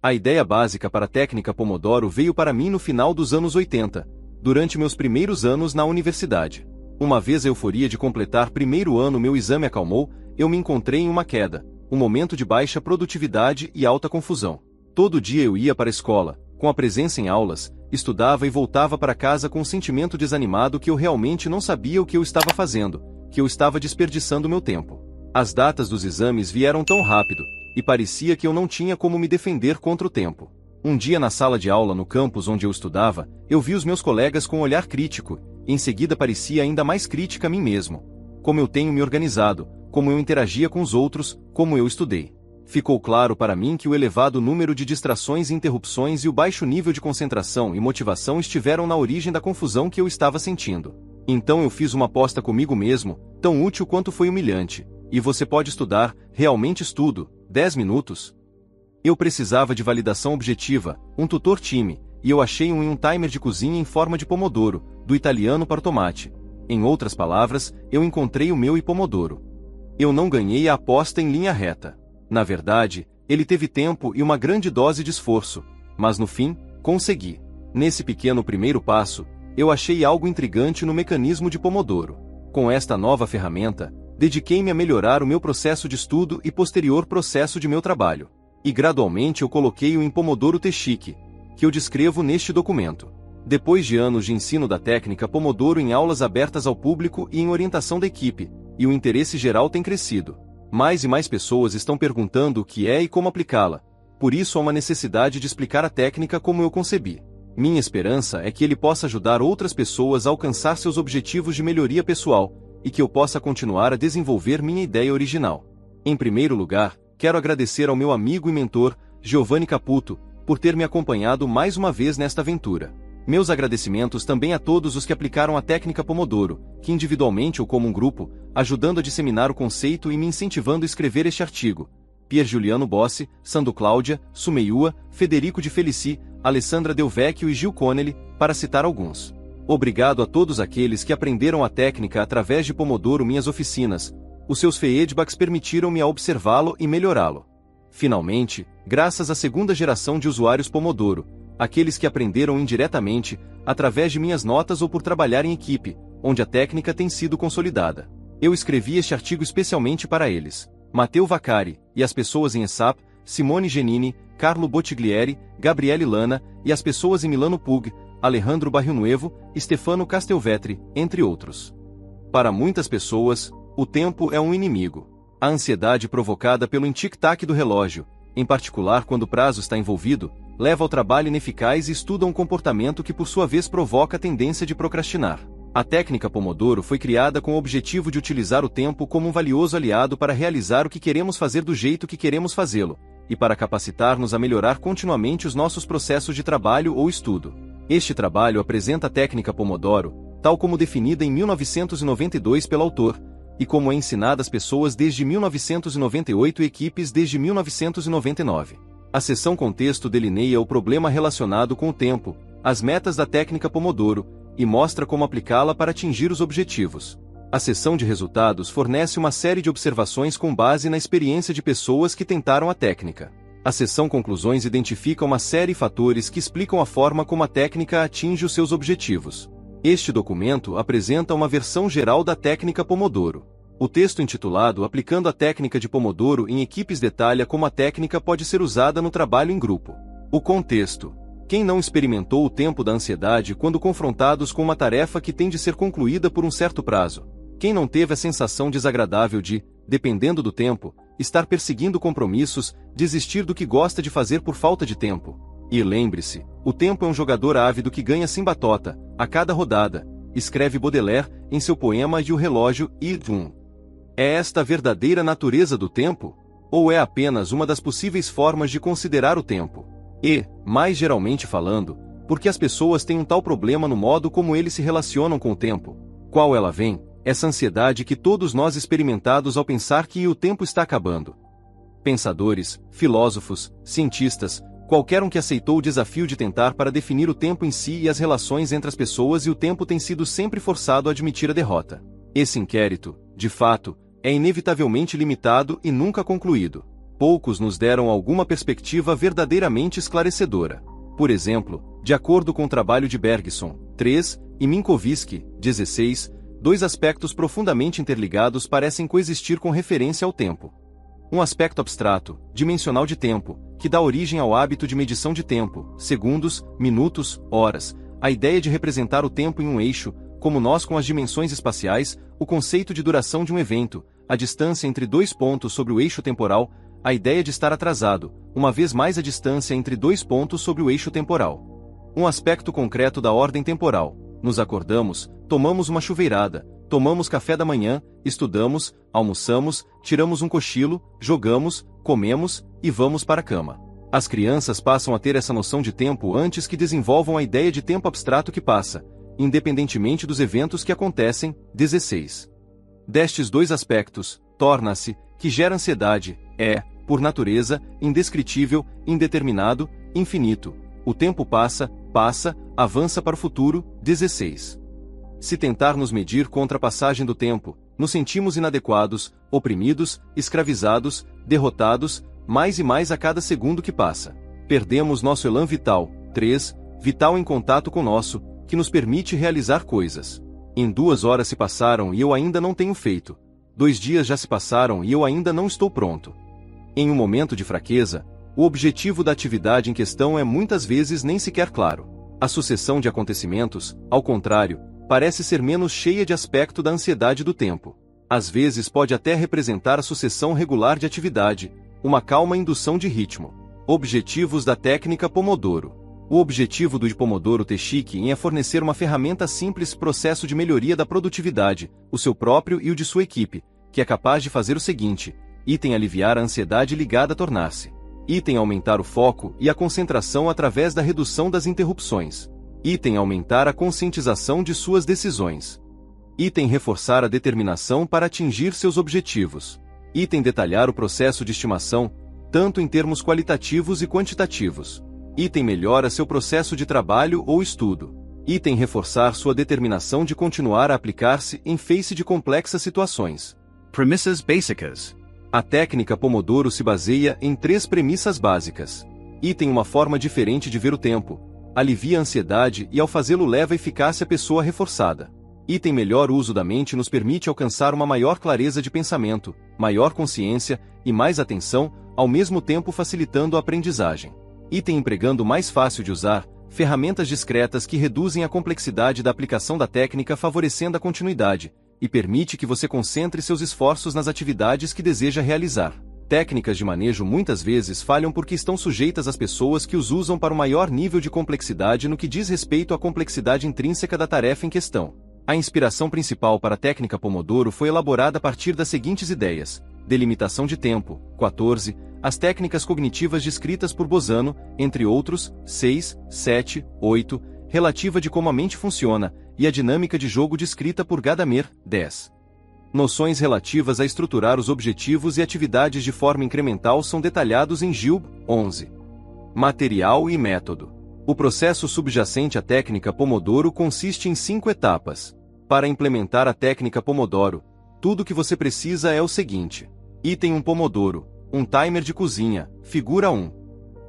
A ideia básica para a técnica Pomodoro veio para mim no final dos anos 80, durante meus primeiros anos na universidade. Uma vez a euforia de completar primeiro ano meu exame acalmou, eu me encontrei em uma queda, um momento de baixa produtividade e alta confusão. Todo dia eu ia para a escola, com a presença em aulas, estudava e voltava para casa com um sentimento desanimado que eu realmente não sabia o que eu estava fazendo, que eu estava desperdiçando meu tempo. As datas dos exames vieram tão rápido, e parecia que eu não tinha como me defender contra o tempo. Um dia na sala de aula no campus onde eu estudava, eu vi os meus colegas com um olhar crítico, e em seguida parecia ainda mais crítica a mim mesmo. Como eu tenho me organizado, como eu interagia com os outros, como eu estudei. Ficou claro para mim que o elevado número de distrações e interrupções e o baixo nível de concentração e motivação estiveram na origem da confusão que eu estava sentindo. Então eu fiz uma aposta comigo mesmo, tão útil quanto foi humilhante. E você pode estudar, realmente estudo, 10 minutos? Eu precisava de validação objetiva, um tutor time, e eu achei um timer de cozinha em forma de pomodoro, do italiano para o tomate. Em outras palavras, eu encontrei o meu pomodoro. Eu não ganhei a aposta em linha reta. Na verdade, ele teve tempo e uma grande dose de esforço, mas no fim, consegui. Nesse pequeno primeiro passo, eu achei algo intrigante no mecanismo de Pomodoro. Com esta nova ferramenta, dediquei-me a melhorar o meu processo de estudo e posterior processo de meu trabalho. E gradualmente eu coloquei-o em Pomodoro Technique, que eu descrevo neste documento. Depois de anos de ensino da técnica Pomodoro em aulas abertas ao público e em orientação da equipe, e o interesse geral tem crescido. Mais e mais pessoas estão perguntando o que é e como aplicá-la. Por isso há uma necessidade de explicar a técnica como eu concebi. Minha esperança é que ele possa ajudar outras pessoas a alcançar seus objetivos de melhoria pessoal, e que eu possa continuar a desenvolver minha ideia original. Em primeiro lugar, quero agradecer ao meu amigo e mentor, Giovanni Caputo, por ter me acompanhado mais uma vez nesta aventura. Meus agradecimentos também a todos os que aplicaram a técnica Pomodoro, que individualmente ou como um grupo, ajudando a disseminar o conceito e me incentivando a escrever este artigo. Pier Giuliano Bossi, Sandro Cláudia, Sumeiua, Federico de Felici, Alessandra Del Vecchio e Gil Connelly, para citar alguns. Obrigado a todos aqueles que aprenderam a técnica através de Pomodoro minhas oficinas. Os seus feedbacks permitiram-me a observá-lo e melhorá-lo. Finalmente, graças à segunda geração de usuários Pomodoro, aqueles que aprenderam indiretamente, através de minhas notas ou por trabalhar em equipe, onde a técnica tem sido consolidada. Eu escrevi este artigo especialmente para eles. Matteo Vaccari, e as pessoas em ESAP, Simone Genini, Carlo Bottiglieri, Gabriele Lana, e as pessoas em Milano Pug, Alejandro Barrionuevo, Stefano Castelvetri, entre outros. Para muitas pessoas, o tempo é um inimigo. A ansiedade provocada pelo tic-tac do relógio, em particular quando o prazo está envolvido, leva ao trabalho ineficaz e estuda um comportamento que por sua vez provoca a tendência de procrastinar. A técnica Pomodoro foi criada com o objetivo de utilizar o tempo como um valioso aliado para realizar o que queremos fazer do jeito que queremos fazê-lo, e para capacitar-nos a melhorar continuamente os nossos processos de trabalho ou estudo. Este trabalho apresenta a técnica Pomodoro, tal como definida em 1992 pelo autor, e como é ensinada às pessoas desde 1998 e equipes desde 1999. A seção Contexto delineia o problema relacionado com o tempo, as metas da técnica Pomodoro, e mostra como aplicá-la para atingir os objetivos. A seção de Resultados fornece uma série de observações com base na experiência de pessoas que tentaram a técnica. A seção Conclusões identifica uma série de fatores que explicam a forma como a técnica atinge os seus objetivos. Este documento apresenta uma versão geral da técnica Pomodoro. O texto intitulado Aplicando a técnica de Pomodoro em equipes detalha como a técnica pode ser usada no trabalho em grupo. O contexto. Quem não experimentou o tempo da ansiedade quando confrontados com uma tarefa que tem de ser concluída por um certo prazo? Quem não teve a sensação desagradável de, dependendo do tempo, estar perseguindo compromissos, desistir do que gosta de fazer por falta de tempo? E lembre-se, o tempo é um jogador ávido que ganha sem batota, a cada rodada, escreve Baudelaire em seu poema E o Relógio e É esta a verdadeira natureza do tempo? Ou é apenas uma das possíveis formas de considerar o tempo? E, mais geralmente falando, por que as pessoas têm um tal problema no modo como eles se relacionam com o tempo? Qual ela vem? Essa ansiedade que todos nós experimentados ao pensar que o tempo está acabando. Pensadores, filósofos, cientistas, qualquer um que aceitou o desafio de tentar para definir o tempo em si e as relações entre as pessoas e o tempo tem sido sempre forçado a admitir a derrota. Esse inquérito, de fato, é inevitavelmente limitado e nunca concluído. Poucos nos deram alguma perspectiva verdadeiramente esclarecedora. Por exemplo, de acordo com o trabalho de Bergson, 3, e Minkowski, 16, dois aspectos profundamente interligados parecem coexistir com referência ao tempo. Um aspecto abstrato, dimensional de tempo, que dá origem ao hábito de medição de tempo, segundos, minutos, horas, a ideia de representar o tempo em um eixo, como nós com as dimensões espaciais, o conceito de duração de um evento, a distância entre dois pontos sobre o eixo temporal, a ideia de estar atrasado, uma vez mais a distância entre dois pontos sobre o eixo temporal. Um aspecto concreto da ordem temporal. Nos acordamos, tomamos uma chuveirada, tomamos café da manhã, estudamos, almoçamos, tiramos um cochilo, jogamos, comemos e vamos para a cama. As crianças passam a ter essa noção de tempo antes que desenvolvam a ideia de tempo abstrato que passa, independentemente dos eventos que acontecem. 16. Destes dois aspectos, torna-se, que gera ansiedade, é, por natureza, indescritível, indeterminado, infinito. O tempo passa, avança para o futuro. 16. Se tentar nos medir contra a passagem do tempo, nos sentimos inadequados, oprimidos, escravizados, derrotados, mais e mais a cada segundo que passa. Perdemos nosso elan vital. 3. Vital em contato com nosso, que nos permite realizar coisas. Em 2 horas se passaram e eu ainda não tenho feito. 2 dias já se passaram e eu ainda não estou pronto. Em um momento de fraqueza, o objetivo da atividade em questão é muitas vezes nem sequer claro. A sucessão de acontecimentos, ao contrário, parece ser menos cheia de aspecto da ansiedade do tempo. Às vezes pode até representar a sucessão regular de atividade, uma calma indução de ritmo. Objetivos da técnica Pomodoro. O objetivo do Pomodoro Technique é fornecer uma ferramenta simples processo de melhoria da produtividade, o seu próprio e o de sua equipe, que é capaz de fazer o seguinte: item aliviar a ansiedade ligada a tornar-se. Item aumentar o foco e a concentração através da redução das interrupções. Item aumentar a conscientização de suas decisões. Item reforçar a determinação para atingir seus objetivos. Item detalhar o processo de estimação, tanto em termos qualitativos e quantitativos. Item melhora seu processo de trabalho ou estudo. Item reforçar sua determinação de continuar a aplicar-se em face de complexas situações. Premissas básicas. A técnica Pomodoro se baseia em 3 premissas básicas. Item uma forma diferente de ver o tempo. Alivia a ansiedade e ao fazê-lo leva a eficácia à pessoa reforçada. Item melhor uso da mente nos permite alcançar uma maior clareza de pensamento, maior consciência e mais atenção, ao mesmo tempo facilitando a aprendizagem. Item empregando mais fácil de usar, ferramentas discretas que reduzem a complexidade da aplicação da técnica favorecendo a continuidade, e permite que você concentre seus esforços nas atividades que deseja realizar. Técnicas de manejo muitas vezes falham porque estão sujeitas às pessoas que os usam para o maior nível de complexidade no que diz respeito à complexidade intrínseca da tarefa em questão. A inspiração principal para a técnica Pomodoro foi elaborada a partir das seguintes ideias: delimitação de tempo, 14, as técnicas cognitivas descritas por Bosano, entre outros, 6, 7, 8, relativa de como a mente funciona, e a dinâmica de jogo descrita por Gadamer, 10. Noções relativas a estruturar os objetivos e atividades de forma incremental são detalhados em Gilb, 11. Material e método. O processo subjacente à técnica Pomodoro consiste em 5 etapas. Para implementar a técnica Pomodoro, tudo o que você precisa é o seguinte: item 1 Pomodoro, um timer de cozinha, figura 1.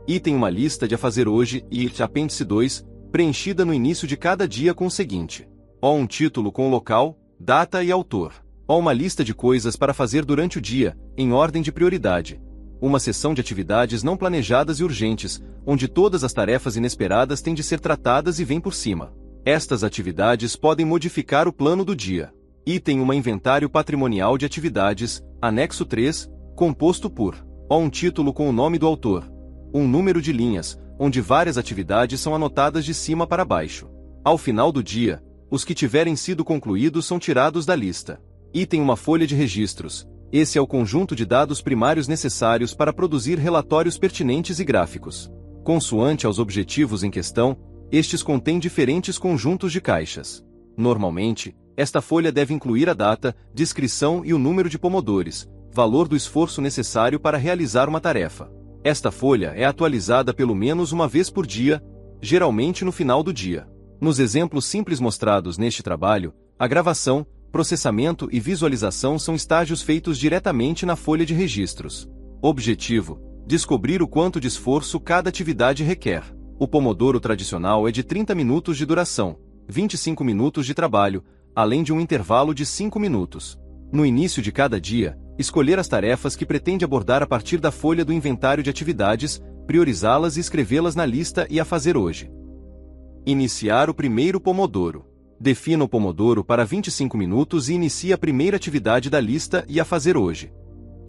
Item uma lista de a fazer hoje e apêndice 2, preenchida no início de cada dia com o seguinte: um título com o local, data e autor. Uma lista de coisas para fazer durante o dia, em ordem de prioridade. Uma seção de atividades não planejadas e urgentes, onde todas as tarefas inesperadas têm de ser tratadas e vêm por cima. Estas atividades podem modificar o plano do dia. Item uma inventário patrimonial de atividades, anexo 3, composto por um título com o nome do autor, um número de linhas, onde várias atividades são anotadas de cima para baixo. Ao final do dia, os que tiverem sido concluídos são tirados da lista. Item uma folha de registros. Esse é o conjunto de dados primários necessários para produzir relatórios pertinentes e gráficos. Consoante aos objetivos em questão, estes contêm diferentes conjuntos de caixas. Normalmente, esta folha deve incluir a data, descrição e o número de pomodores, valor do esforço necessário para realizar uma tarefa. Esta folha é atualizada pelo menos uma vez por dia, geralmente no final do dia. Nos exemplos simples mostrados neste trabalho, a gravação, processamento e visualização são estágios feitos diretamente na folha de registros. Objetivo: descobrir o quanto de esforço cada atividade requer. O Pomodoro tradicional é de 30 minutos de duração, 25 minutos de trabalho, além de um intervalo de 5 minutos. No início de cada dia, escolher as tarefas que pretende abordar a partir da folha do inventário de atividades, priorizá-las e escrevê-las na lista e a fazer hoje. Iniciar o primeiro Pomodoro. Defina o Pomodoro para 25 minutos e inicie a primeira atividade da lista e a fazer hoje.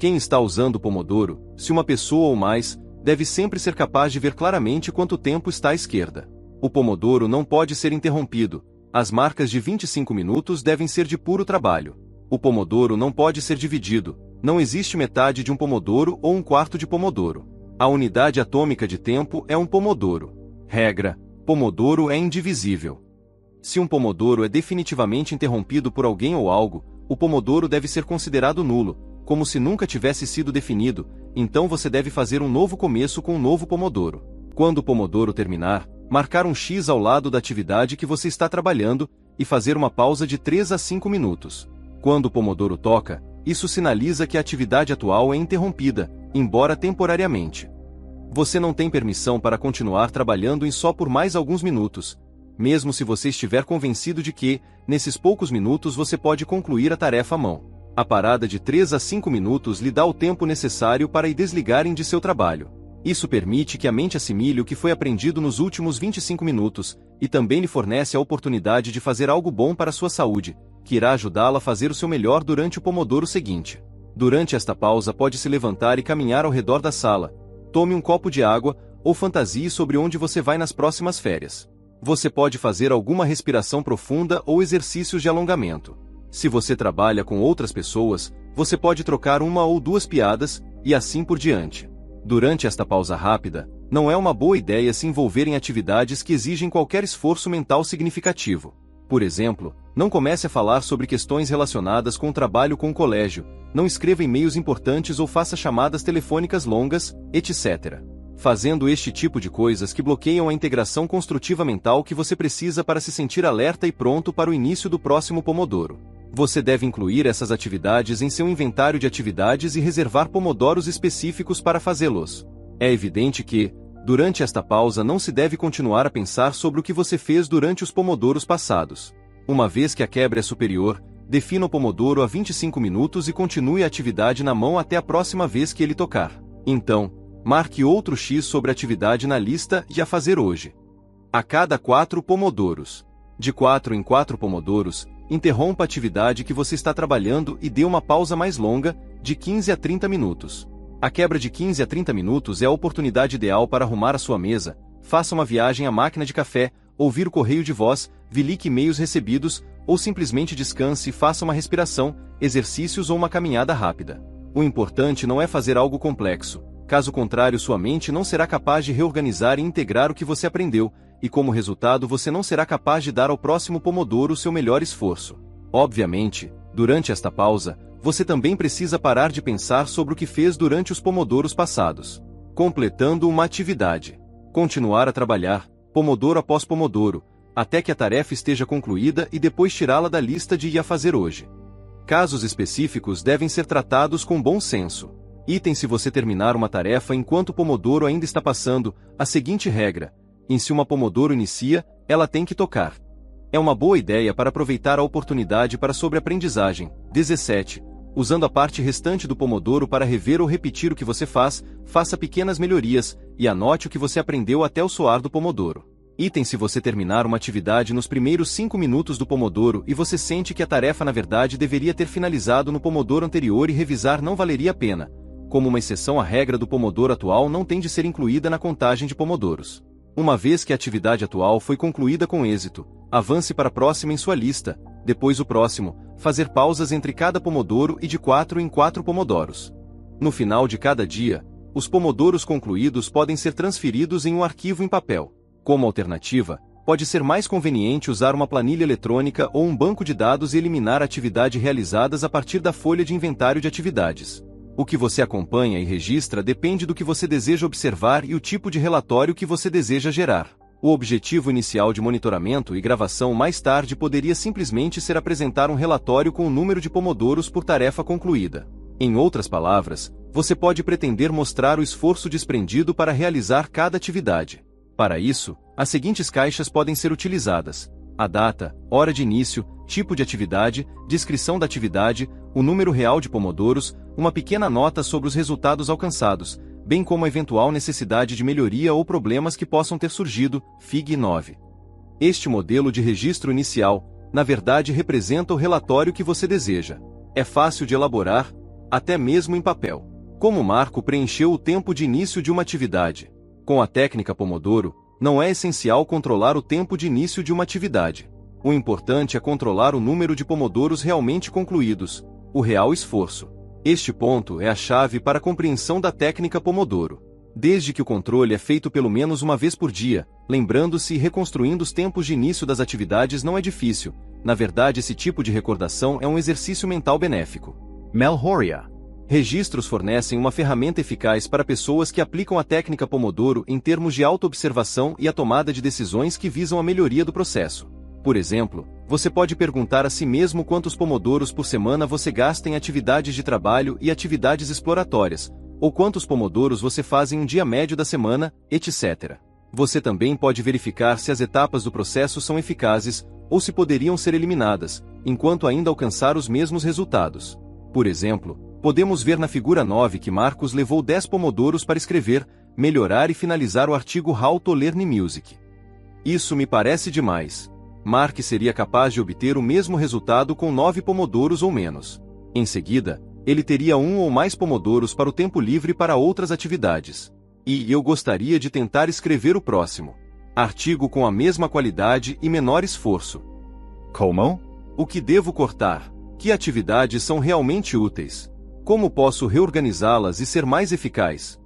Quem está usando o Pomodoro, se uma pessoa ou mais, deve sempre ser capaz de ver claramente quanto tempo está à esquerda. O Pomodoro não pode ser interrompido. As marcas de 25 minutos devem ser de puro trabalho. O Pomodoro não pode ser dividido. Não existe metade de um Pomodoro ou um quarto de Pomodoro. A unidade atômica de tempo é um Pomodoro. Regra: Pomodoro é indivisível. Se um Pomodoro é definitivamente interrompido por alguém ou algo, o Pomodoro deve ser considerado nulo, como se nunca tivesse sido definido, então você deve fazer um novo começo com um novo Pomodoro. Quando o Pomodoro terminar, marcar um X ao lado da atividade que você está trabalhando e fazer uma pausa de 3 a 5 minutos. Quando o Pomodoro toca, isso sinaliza que a atividade atual é interrompida, embora temporariamente. Você não tem permissão para continuar trabalhando em só por mais alguns minutos, mesmo se você estiver convencido de que, nesses poucos minutos você pode concluir a tarefa à mão. A parada de 3 a 5 minutos lhe dá o tempo necessário para ir desligarem de seu trabalho. Isso permite que a mente assimile o que foi aprendido nos últimos 25 minutos, e também lhe fornece a oportunidade de fazer algo bom para a sua saúde, que irá ajudá-la a fazer o seu melhor durante o Pomodoro seguinte. Durante esta pausa pode se levantar e caminhar ao redor da sala, tome um copo de água, ou fantasie sobre onde você vai nas próximas férias. Você pode fazer alguma respiração profunda ou exercícios de alongamento. Se você trabalha com outras pessoas, você pode trocar uma ou duas piadas, e assim por diante. Durante esta pausa rápida, não é uma boa ideia se envolver em atividades que exigem qualquer esforço mental significativo. Por exemplo, não comece a falar sobre questões relacionadas com o trabalho com o colégio, não escreva e-mails importantes ou faça chamadas telefônicas longas, etc. Fazendo este tipo de coisas que bloqueiam a integração construtiva mental que você precisa para se sentir alerta e pronto para o início do próximo Pomodoro. Você deve incluir essas atividades em seu inventário de atividades e reservar pomodoros específicos para fazê-los. É evidente que, durante esta pausa não se deve continuar a pensar sobre o que você fez durante os pomodoros passados. Uma vez que a quebra é superior, defina o pomodoro a 25 minutos e continue a atividade na mão até a próxima vez que ele tocar. Então, marque outro X sobre a atividade na lista e a fazer hoje. A cada 4 pomodoros. De 4 em 4 pomodoros, interrompa a atividade que você está trabalhando e dê uma pausa mais longa, de 15 a 30 minutos. A quebra de 15 a 30 minutos é a oportunidade ideal para arrumar a sua mesa, faça uma viagem à máquina de café, ouvir o correio de voz, verifique e-mails recebidos, ou simplesmente descanse e faça uma respiração, exercícios ou uma caminhada rápida. O importante não é fazer algo complexo, caso contrário sua mente não será capaz de reorganizar e integrar o que você aprendeu, e como resultado você não será capaz de dar ao próximo pomodoro o seu melhor esforço. Obviamente, durante esta pausa, você também precisa parar de pensar sobre o que fez durante os pomodoros passados. Completando uma atividade. Continuar a trabalhar, pomodoro após pomodoro, até que a tarefa esteja concluída e depois tirá-la da lista de ir a fazer hoje. Casos específicos devem ser tratados com bom senso. Item: se você terminar uma tarefa enquanto o pomodoro ainda está passando, a seguinte regra: se uma pomodoro inicia, ela tem que tocar. É uma boa ideia para aproveitar a oportunidade para sobreaprendizagem. 17. Usando a parte restante do pomodoro para rever ou repetir o que você faz, faça pequenas melhorias, e anote o que você aprendeu até o soar do pomodoro. Item: se você terminar uma atividade nos primeiros 5 minutos do pomodoro e você sente que a tarefa na verdade deveria ter finalizado no pomodoro anterior e revisar não valeria a pena. Como uma exceção à regra do pomodoro atual não tem de ser incluída na contagem de pomodoros. Uma vez que a atividade atual foi concluída com êxito, avance para a próxima em sua lista, depois o próximo, fazer pausas entre cada pomodoro e de 4 em 4 pomodoros. No final de cada dia, os pomodoros concluídos podem ser transferidos em um arquivo em papel. Como alternativa, pode ser mais conveniente usar uma planilha eletrônica ou um banco de dados e eliminar a atividade realizadas a partir da folha de inventário de atividades. O que você acompanha e registra depende do que você deseja observar e o tipo de relatório que você deseja gerar. O objetivo inicial de monitoramento e gravação mais tarde poderia simplesmente ser apresentar um relatório com o número de pomodoros por tarefa concluída. Em outras palavras, você pode pretender mostrar o esforço desprendido para realizar cada atividade. Para isso, as seguintes caixas podem ser utilizadas: a data, hora de início, tipo de atividade, descrição da atividade, o número real de pomodoros, uma pequena nota sobre os resultados alcançados, bem como a eventual necessidade de melhoria ou problemas que possam ter surgido. Fig 9. Este modelo de registro inicial, na verdade, representa o relatório que você deseja. É fácil de elaborar, até mesmo em papel. Como Marco preencheu o tempo de início de uma atividade? Com a técnica Pomodoro, não é essencial controlar o tempo de início de uma atividade. O importante é controlar o número de pomodoros realmente concluídos, o real esforço. Este ponto é a chave para a compreensão da técnica Pomodoro. Desde que o controle é feito pelo menos uma vez por dia, lembrando-se e reconstruindo os tempos de início das atividades não é difícil. Na verdade, esse tipo de recordação é um exercício mental benéfico. Mel Horia. Registros fornecem uma ferramenta eficaz para pessoas que aplicam a técnica Pomodoro em termos de autoobservação e a tomada de decisões que visam a melhoria do processo. Por exemplo, você pode perguntar a si mesmo quantos pomodoros por semana você gasta em atividades de trabalho e atividades exploratórias, ou quantos pomodoros você faz em um dia médio da semana, etc. Você também pode verificar se as etapas do processo são eficazes, ou se poderiam ser eliminadas, enquanto ainda alcançar os mesmos resultados. Por exemplo, podemos ver na figura 9 que Marcos levou 10 pomodoros para escrever, melhorar e finalizar o artigo How to Learn Music. Isso me parece demais. Mark seria capaz de obter o mesmo resultado com 9 pomodoros ou menos. Em seguida, ele teria um ou mais pomodoros para o tempo livre para outras atividades. E eu gostaria de tentar escrever o próximo artigo com a mesma qualidade e menor esforço. Como? O que devo cortar? Que atividades são realmente úteis? Como posso reorganizá-las e ser mais eficaz?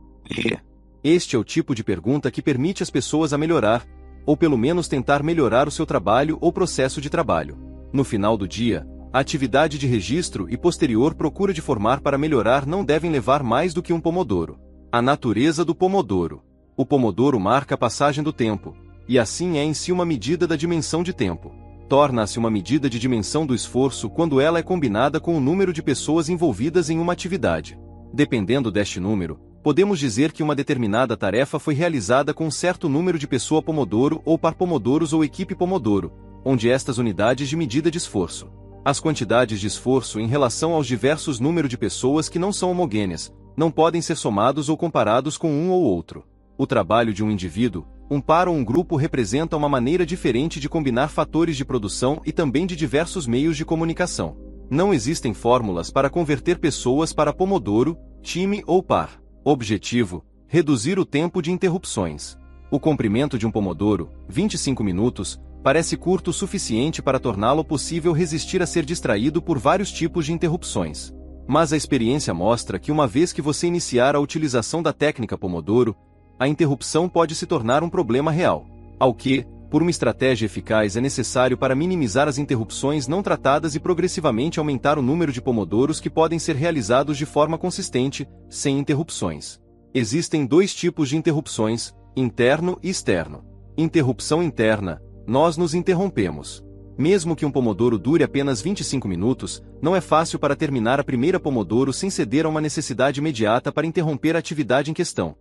Este é o tipo de pergunta que permite às pessoas a melhorar, ou pelo menos tentar melhorar o seu trabalho ou processo de trabalho. No final do dia, a atividade de registro e posterior procura de formar para melhorar não devem levar mais do que um pomodoro. A natureza do pomodoro. O pomodoro marca a passagem do tempo, e assim é em si uma medida da dimensão de tempo. Torna-se uma medida de dimensão do esforço quando ela é combinada com o número de pessoas envolvidas em uma atividade. Dependendo deste número, podemos dizer que uma determinada tarefa foi realizada com um certo número de pessoa pomodoro ou par pomodoros ou equipe pomodoro, onde estas unidades de medida de esforço. As quantidades de esforço em relação aos diversos números de pessoas que não são homogêneas, não podem ser somados ou comparados com um ou outro. O trabalho de um indivíduo, um par ou um grupo representa uma maneira diferente de combinar fatores de produção e também de diversos meios de comunicação. Não existem fórmulas para converter pessoas para pomodoro, time ou par. Objetivo: reduzir o tempo de interrupções. O comprimento de um pomodoro, 25 minutos, parece curto o suficiente para torná-lo possível resistir a ser distraído por vários tipos de interrupções. Mas a experiência mostra que uma vez que você iniciar a utilização da técnica Pomodoro, a interrupção pode se tornar um problema real. Ao que, por uma estratégia eficaz, é necessário para minimizar as interrupções não tratadas e progressivamente aumentar o número de pomodoros que podem ser realizados de forma consistente, sem interrupções. Existem dois tipos de interrupções, interno e externo. Interrupção interna: nós nos interrompemos. Mesmo que um pomodoro dure apenas 25 minutos, não é fácil para terminar a primeira pomodoro sem ceder a uma necessidade imediata para interromper a atividade em questão.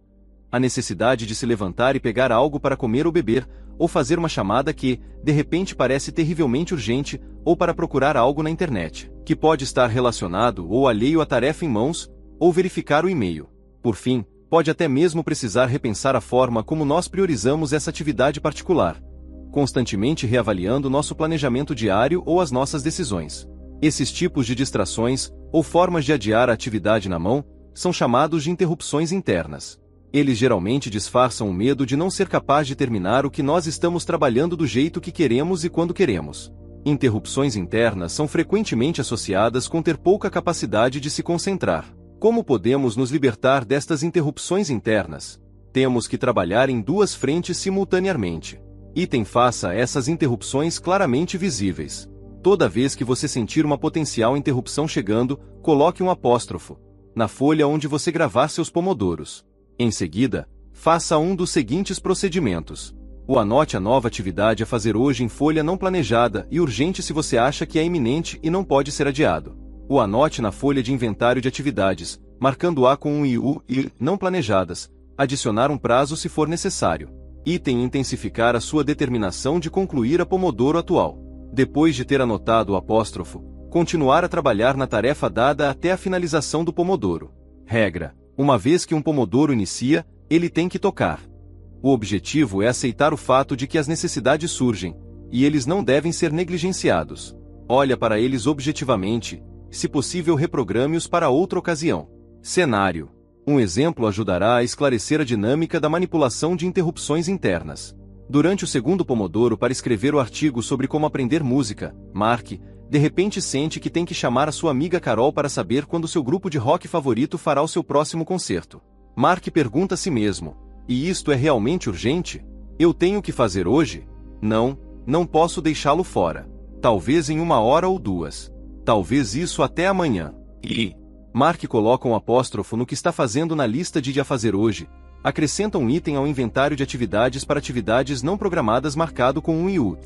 A necessidade de se levantar e pegar algo para comer ou beber, ou fazer uma chamada que, de repente, parece terrivelmente urgente, ou para procurar algo na internet, que pode estar relacionado ou alheio à tarefa em mãos, ou verificar o e-mail. Por fim, pode até mesmo precisar repensar a forma como nós priorizamos essa atividade particular, constantemente reavaliando nosso planejamento diário ou as nossas decisões. Esses tipos de distrações, ou formas de adiar a atividade na mão, são chamados de interrupções internas. Eles geralmente disfarçam o medo de não ser capaz de terminar o que nós estamos trabalhando do jeito que queremos e quando queremos. Interrupções internas são frequentemente associadas com ter pouca capacidade de se concentrar. Como podemos nos libertar destas interrupções internas? Temos que trabalhar em duas frentes simultaneamente. Faça essas interrupções claramente visíveis. Toda vez que você sentir uma potencial interrupção chegando, coloque um apóstrofo na folha onde você gravar seus pomodoros. Em seguida, faça um dos seguintes procedimentos. Anote a nova atividade a fazer hoje em folha não planejada e urgente se você acha que é iminente e não pode ser adiado. O anote na folha de inventário de atividades, marcando-a com um IU e não planejadas. Adicionar um prazo se for necessário. Item intensificar a sua determinação de concluir a Pomodoro atual. Depois de ter anotado o apóstrofo, continuar a trabalhar na tarefa dada até a finalização do Pomodoro. Regra: uma vez que um Pomodoro inicia, ele tem que tocar. O objetivo é aceitar o fato de que as necessidades surgem, e eles não devem ser negligenciados. Olha para eles objetivamente, se possível reprograme-os para outra ocasião. Cenário: um exemplo ajudará a esclarecer a dinâmica da manipulação de interrupções internas. Durante o segundo Pomodoro para escrever o artigo sobre como aprender música, Mark, de repente sente que tem que chamar a sua amiga Carol para saber quando seu grupo de rock favorito fará o seu próximo concerto. Mark pergunta a si mesmo: e isto é realmente urgente? Eu tenho que fazer hoje? Não posso deixá-lo fora. Talvez em 1 hora ou 2. Talvez isso até amanhã. E Mark coloca um apóstrofo no que está fazendo na lista de a fazer hoje, acrescenta um item ao inventário de atividades para atividades não programadas marcado com um IU.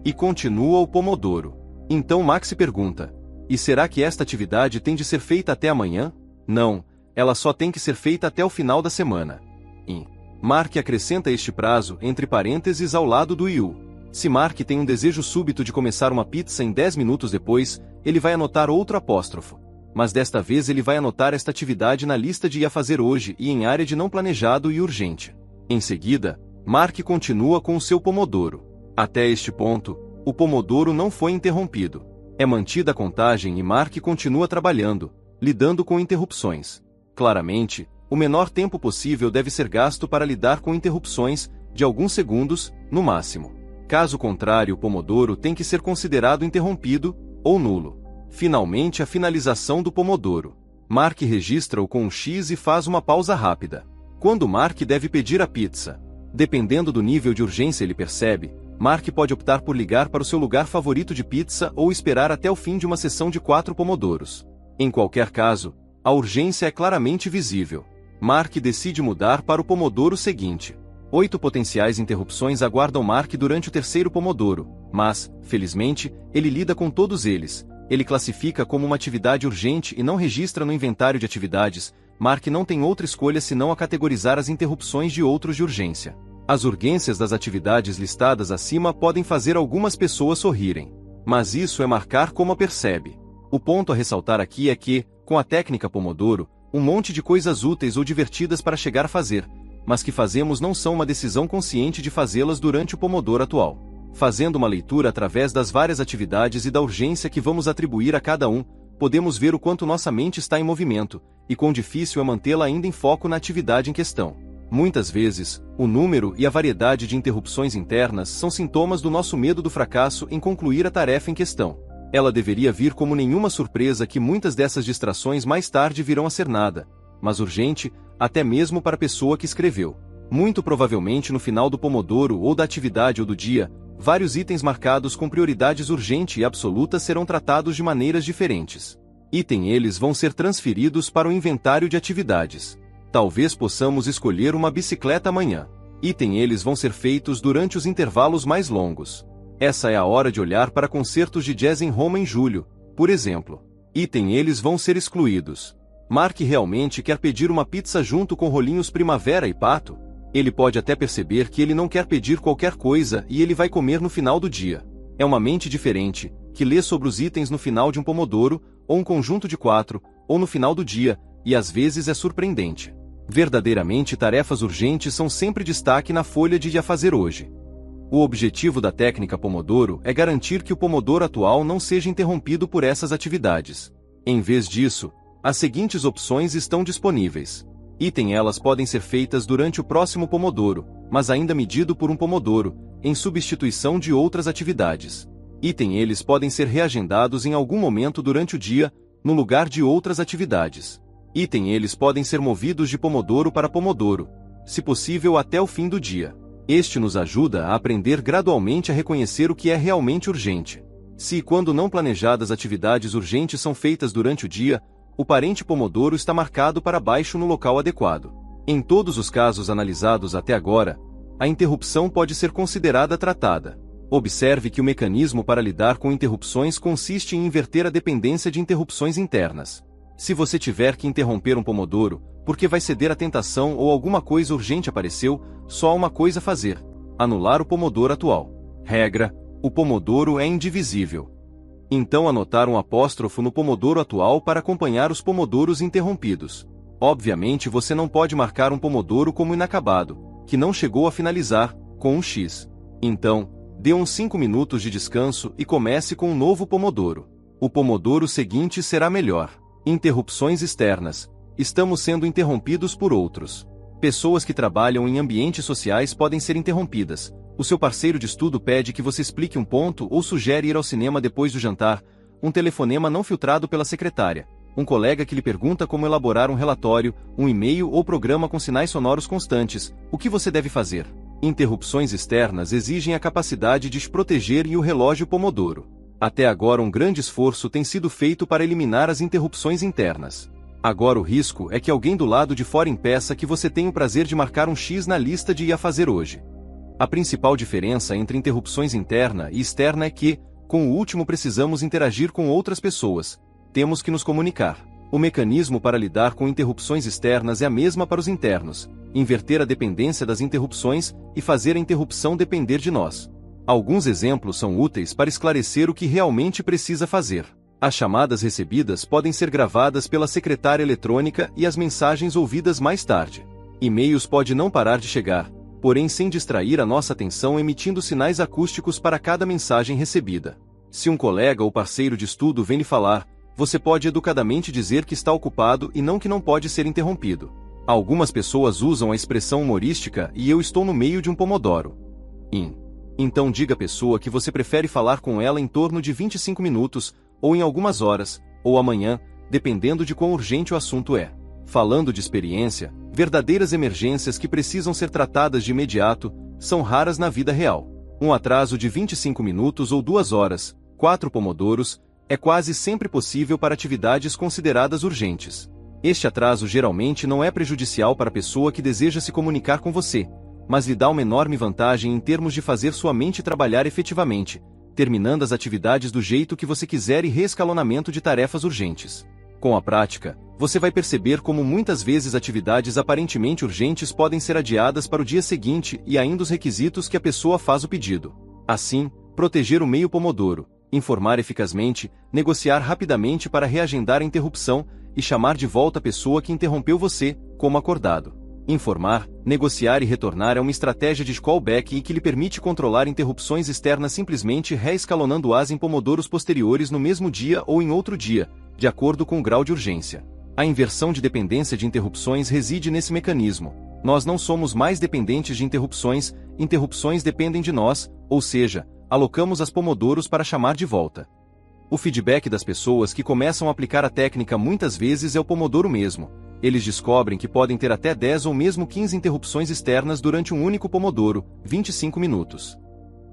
E continua o Pomodoro. Então Max se pergunta: e será que esta atividade tem de ser feita até amanhã? Não, ela só tem que ser feita até o final da semana. E Mark acrescenta este prazo entre parênteses ao lado do IU. Se Mark tem um desejo súbito de começar uma pizza em 10 minutos depois, ele vai anotar outro apóstrofo. Mas desta vez ele vai anotar esta atividade na lista de a fazer hoje e em área de não planejado e urgente. Em seguida, Mark continua com o seu Pomodoro. Até este ponto, o Pomodoro não foi interrompido. É mantida a contagem e Mark continua trabalhando, lidando com interrupções. Claramente, o menor tempo possível deve ser gasto para lidar com interrupções, de alguns segundos, no máximo. Caso contrário, o Pomodoro tem que ser considerado interrompido, ou nulo. Finalmente a finalização do Pomodoro. Mark registra-o com um X e faz uma pausa rápida. Quando Mark deve pedir a pizza? Dependendo do nível de urgência ele percebe, Mark pode optar por ligar para o seu lugar favorito de pizza ou esperar até o fim de uma sessão de 4 Pomodoros. Em qualquer caso, a urgência é claramente visível. Mark decide mudar para o Pomodoro seguinte. 8 potenciais interrupções aguardam Mark durante o terceiro Pomodoro, mas, felizmente, ele lida com todos eles. Ele classifica como uma atividade urgente e não registra no inventário de atividades. Mark não tem outra escolha senão a categorizar as interrupções de outros de urgência. As urgências das atividades listadas acima podem fazer algumas pessoas sorrirem. Mas isso é marcar como a percebe. O ponto a ressaltar aqui é que, com a técnica Pomodoro, um monte de coisas úteis ou divertidas para chegar a fazer, mas que fazemos não são uma decisão consciente de fazê-las durante o Pomodoro atual. Fazendo uma leitura através das várias atividades e da urgência que vamos atribuir a cada um, podemos ver o quanto nossa mente está em movimento, e quão difícil é mantê-la ainda em foco na atividade em questão. Muitas vezes, o número e a variedade de interrupções internas são sintomas do nosso medo do fracasso em concluir a tarefa em questão. Ela deveria vir como nenhuma surpresa que muitas dessas distrações mais tarde virão a ser nada, mas urgente, até mesmo para a pessoa que escreveu. Muito provavelmente no final do Pomodoro ou da atividade ou do dia, vários itens marcados com prioridades urgente e absoluta serão tratados de maneiras diferentes. Eles vão ser transferidos para o inventário de atividades. Talvez possamos escolher uma bicicleta amanhã. Eles vão ser feitos durante os intervalos mais longos. Essa é a hora de olhar para concertos de jazz em Roma em julho, por exemplo. Eles vão ser excluídos. Mark realmente quer pedir uma pizza junto com rolinhos primavera e pato? Ele pode até perceber que ele não quer pedir qualquer coisa e ele vai comer no final do dia. É uma mente diferente, que lê sobre os itens no final de um Pomodoro, ou um conjunto de 4, ou no final do dia, e às vezes é surpreendente. Verdadeiramente tarefas urgentes são sempre destaque na folha de a fazer hoje. O objetivo da técnica Pomodoro é garantir que o Pomodoro atual não seja interrompido por essas atividades. Em vez disso, as seguintes opções estão disponíveis. Elas podem ser feitas durante o próximo Pomodoro, mas ainda medido por um Pomodoro, em substituição de outras atividades. Eles podem ser reagendados em algum momento durante o dia, no lugar de outras atividades. Eles podem ser movidos de Pomodoro para Pomodoro, se possível até o fim do dia. Este nos ajuda a aprender gradualmente a reconhecer o que é realmente urgente. Se e quando não planejadas atividades urgentes são feitas durante o dia, o parente Pomodoro está marcado para baixo no local adequado. Em todos os casos analisados até agora, a interrupção pode ser considerada tratada. Observe que o mecanismo para lidar com interrupções consiste em inverter a dependência de interrupções internas. Se você tiver que interromper um pomodoro, porque vai ceder à tentação ou alguma coisa urgente apareceu, só há uma coisa a fazer: anular o pomodoro atual. Regra: o pomodoro é indivisível. Então anotar um apóstrofo no pomodoro atual para acompanhar os pomodoros interrompidos. Obviamente você não pode marcar um pomodoro como inacabado, que não chegou a finalizar, com um X. Então, dê uns 5 minutos de descanso e comece com um novo pomodoro. O pomodoro seguinte será melhor. Interrupções externas. Estamos sendo interrompidos por outros. Pessoas que trabalham em ambientes sociais podem ser interrompidas. O seu parceiro de estudo pede que você explique um ponto ou sugere ir ao cinema depois do jantar. Um telefonema não filtrado pela secretária. Um colega que lhe pergunta como elaborar um relatório, um e-mail ou programa com sinais sonoros constantes. O que você deve fazer? Interrupções externas exigem a capacidade de se proteger e o relógio pomodoro. Até agora um grande esforço tem sido feito para eliminar as interrupções internas. Agora o risco é que alguém do lado de fora impeça que você tenha o prazer de marcar um X na lista de ir a fazer hoje. A principal diferença entre interrupções interna e externa é que, com o último precisamos interagir com outras pessoas. Temos que nos comunicar. O mecanismo para lidar com interrupções externas é a mesma para os internos: inverter a dependência das interrupções e fazer a interrupção depender de nós. Alguns exemplos são úteis para esclarecer o que realmente precisa fazer. As chamadas recebidas podem ser gravadas pela secretária eletrônica e as mensagens ouvidas mais tarde. E-mails pode não parar de chegar, porém sem distrair a nossa atenção emitindo sinais acústicos para cada mensagem recebida. Se um colega ou parceiro de estudo vem lhe falar, você pode educadamente dizer que está ocupado e não que não pode ser interrompido. Algumas pessoas usam a expressão humorística "e eu estou no meio de um pomodoro". Então diga à pessoa que você prefere falar com ela em torno de 25 minutos, ou em algumas horas, ou amanhã, dependendo de quão urgente o assunto é. Falando de experiência, verdadeiras emergências que precisam ser tratadas de imediato são raras na vida real. Um atraso de 25 minutos ou 2 horas, 4 pomodoros, é quase sempre possível para atividades consideradas urgentes. Este atraso geralmente não é prejudicial para a pessoa que deseja se comunicar com você, mas lhe dá uma enorme vantagem em termos de fazer sua mente trabalhar efetivamente, terminando as atividades do jeito que você quiser e reescalonamento de tarefas urgentes. Com a prática, você vai perceber como muitas vezes atividades aparentemente urgentes podem ser adiadas para o dia seguinte e ainda os requisitos que a pessoa faz o pedido. Assim, proteger o meio pomodoro, informar eficazmente, negociar rapidamente para reagendar a interrupção e chamar de volta a pessoa que interrompeu você, como acordado. Informar, negociar e retornar é uma estratégia de callback e que lhe permite controlar interrupções externas simplesmente reescalonando-as em pomodoros posteriores no mesmo dia ou em outro dia, de acordo com o grau de urgência. A inversão de dependência de interrupções reside nesse mecanismo. Nós não somos mais dependentes de interrupções dependem de nós, ou seja, alocamos as pomodoros para chamar de volta. O feedback das pessoas que começam a aplicar a técnica muitas vezes é o pomodoro mesmo. Eles descobrem que podem ter até 10 ou mesmo 15 interrupções externas durante um único pomodoro, 25 minutos.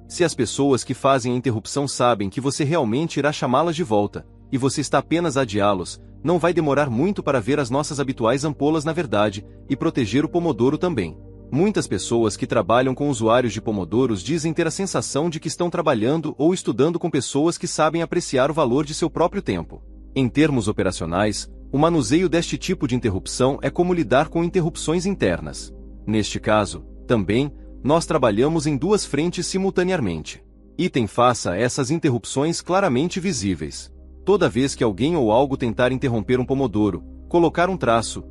Se as pessoas que fazem a interrupção sabem que você realmente irá chamá-las de volta, e você está apenas a adiá-los, não vai demorar muito para ver as nossas habituais ampolas na verdade, e proteger o pomodoro também. Muitas pessoas que trabalham com usuários de pomodoros dizem ter a sensação de que estão trabalhando ou estudando com pessoas que sabem apreciar o valor de seu próprio tempo. Em termos operacionais, o manuseio deste tipo de interrupção é como lidar com interrupções internas. Neste caso, também, nós trabalhamos em 2 frentes simultaneamente. Faça essas interrupções claramente visíveis. Toda vez que alguém ou algo tentar interromper um pomodoro, colocar um traço,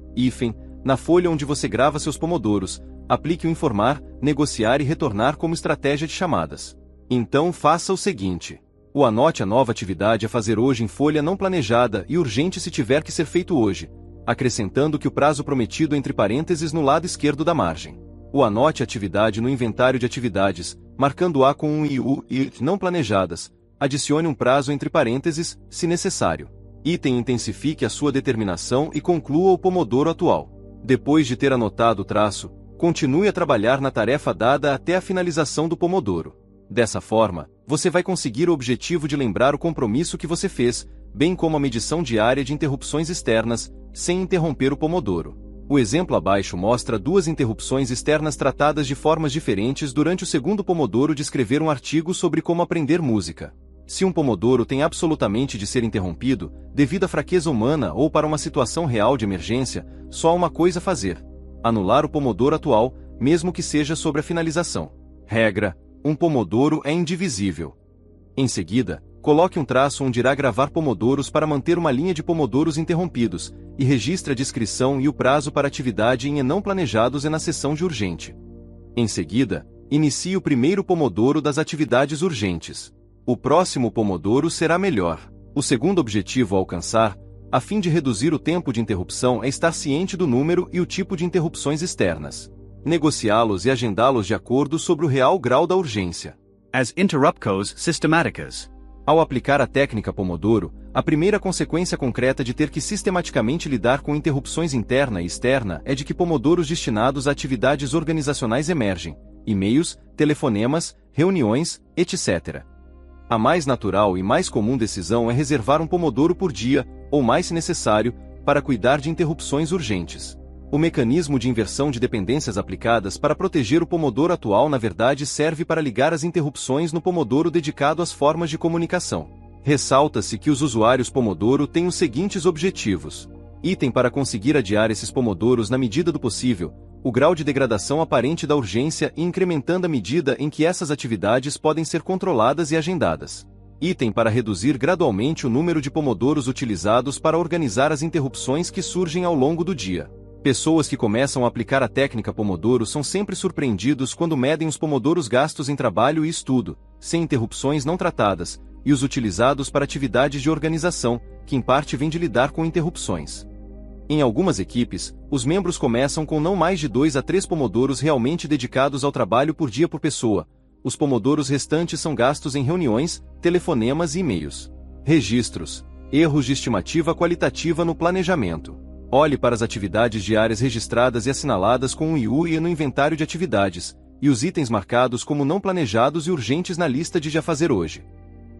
na folha onde você grava seus pomodoros, aplique o informar, negociar e retornar como estratégia de chamadas. Então faça o seguinte. Anote a nova atividade a fazer hoje em folha não planejada e urgente se tiver que ser feito hoje, acrescentando que o prazo prometido entre parênteses no lado esquerdo da margem. Anote a atividade no inventário de atividades, marcando-a com um e não planejadas. Adicione um prazo entre parênteses, se necessário. Intensifique a sua determinação e conclua o pomodoro atual. Depois de ter anotado o traço, continue a trabalhar na tarefa dada até a finalização do pomodoro. Dessa forma, você vai conseguir o objetivo de lembrar o compromisso que você fez, bem como a medição diária de interrupções externas, sem interromper o pomodoro. O exemplo abaixo mostra duas interrupções externas tratadas de formas diferentes durante o segundo pomodoro de escrever um artigo sobre como aprender música. Se um pomodoro tem absolutamente de ser interrompido, devido à fraqueza humana ou para uma situação real de emergência, só há uma coisa a fazer: anular o pomodoro atual, mesmo que seja sobre a finalização. Regra: um pomodoro é indivisível. Em seguida, coloque um traço onde irá gravar pomodoros para manter uma linha de pomodoros interrompidos, e registre a descrição e o prazo para atividade em não planejados e na seção de urgente. Em seguida, inicie o primeiro pomodoro das atividades urgentes. O próximo pomodoro será melhor. O segundo objetivo a alcançar, a fim de reduzir o tempo de interrupção, é estar ciente do número e o tipo de interrupções externas. Negociá-los e agendá-los de acordo sobre o real grau da urgência. As interruptcos systematicas. Ao aplicar a técnica Pomodoro, a primeira consequência concreta de ter que sistematicamente lidar com interrupções interna e externa é de que pomodoros destinados a atividades organizacionais emergem: e-mails, telefonemas, reuniões, etc. A mais natural e mais comum decisão é reservar um pomodoro por dia, ou mais se necessário, para cuidar de interrupções urgentes. O mecanismo de inversão de dependências aplicadas para proteger o pomodoro atual na verdade serve para ligar as interrupções no pomodoro dedicado às formas de comunicação. Ressalta-se que os usuários Pomodoro têm os seguintes objetivos. Item para conseguir adiar esses pomodoros na medida do possível, o grau de degradação aparente da urgência e incrementando a medida em que essas atividades podem ser controladas e agendadas. Item para reduzir gradualmente o número de pomodoros utilizados para organizar as interrupções que surgem ao longo do dia. Pessoas que começam a aplicar a técnica Pomodoro são sempre surpreendidos quando medem os pomodoros gastos em trabalho e estudo, sem interrupções não tratadas, e os utilizados para atividades de organização, que em parte vêm de lidar com interrupções. Em algumas equipes, os membros começam com não mais de 2 a 3 pomodoros realmente dedicados ao trabalho por dia por pessoa. Os pomodoros restantes são gastos em reuniões, telefonemas e e-mails. Registros. Erros de estimativa qualitativa no planejamento. Olhe para as atividades diárias registradas e assinaladas com um IUI no inventário de atividades, e os itens marcados como não planejados e urgentes na lista de já fazer hoje.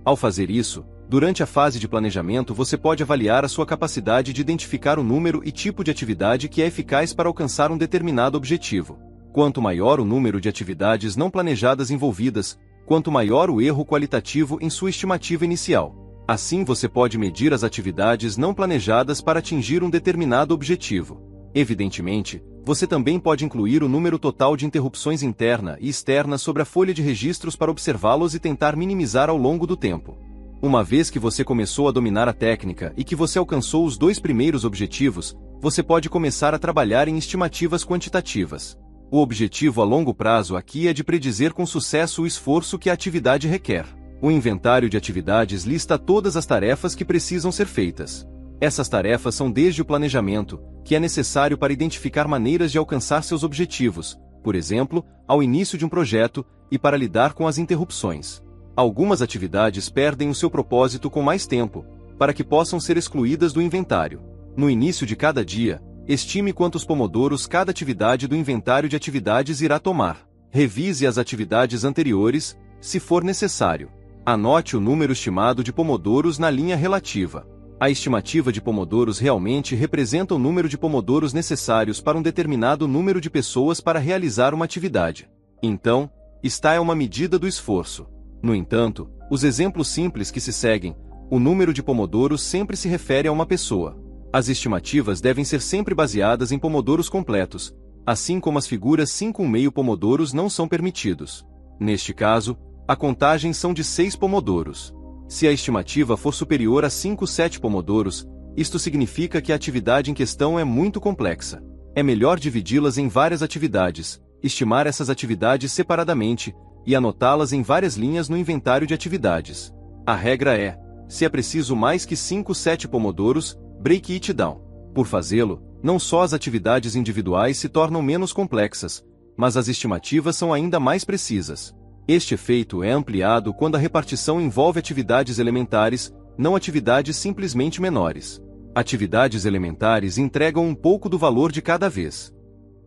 Ao fazer isso, durante a fase de planejamento você pode avaliar a sua capacidade de identificar o número e tipo de atividade que é eficaz para alcançar um determinado objetivo. Quanto maior o número de atividades não planejadas envolvidas, quanto maior o erro qualitativo em sua estimativa inicial. Assim você pode medir as atividades não planejadas para atingir um determinado objetivo. Evidentemente, você também pode incluir o número total de interrupções interna e externa sobre a folha de registros para observá-los e tentar minimizar ao longo do tempo. Uma vez que você começou a dominar a técnica e que você alcançou os 2 primeiros objetivos, você pode começar a trabalhar em estimativas quantitativas. O objetivo a longo prazo aqui é de predizer com sucesso o esforço que a atividade requer. O inventário de atividades lista todas as tarefas que precisam ser feitas. Essas tarefas são desde o planejamento, que é necessário para identificar maneiras de alcançar seus objetivos, por exemplo, ao início de um projeto, e para lidar com as interrupções. Algumas atividades perdem o seu propósito com mais tempo, para que possam ser excluídas do inventário. No início de cada dia, estime quantos pomodoros cada atividade do inventário de atividades irá tomar. Revise as atividades anteriores, se for necessário. Anote o número estimado de pomodoros na linha relativa. A estimativa de pomodoros realmente representa o número de pomodoros necessários para um determinado número de pessoas para realizar uma atividade. Então, esta é uma medida do esforço. No entanto, os exemplos simples que se seguem, o número de pomodoros sempre se refere a uma pessoa. As estimativas devem ser sempre baseadas em pomodoros completos, assim como as figuras 5,5 pomodoros não são permitidos. Neste caso, a contagem são de 6 pomodoros. Se a estimativa for superior a 5,7 pomodoros, isto significa que a atividade em questão é muito complexa. É melhor dividi-las em várias atividades, estimar essas atividades separadamente, e anotá-las em várias linhas no inventário de atividades. A regra é: se é preciso mais que 5,7 pomodoros, break it down. Por fazê-lo, não só as atividades individuais se tornam menos complexas, mas as estimativas são ainda mais precisas. Este efeito é ampliado quando a repartição envolve atividades elementares, não atividades simplesmente menores. Atividades elementares entregam um pouco do valor de cada vez.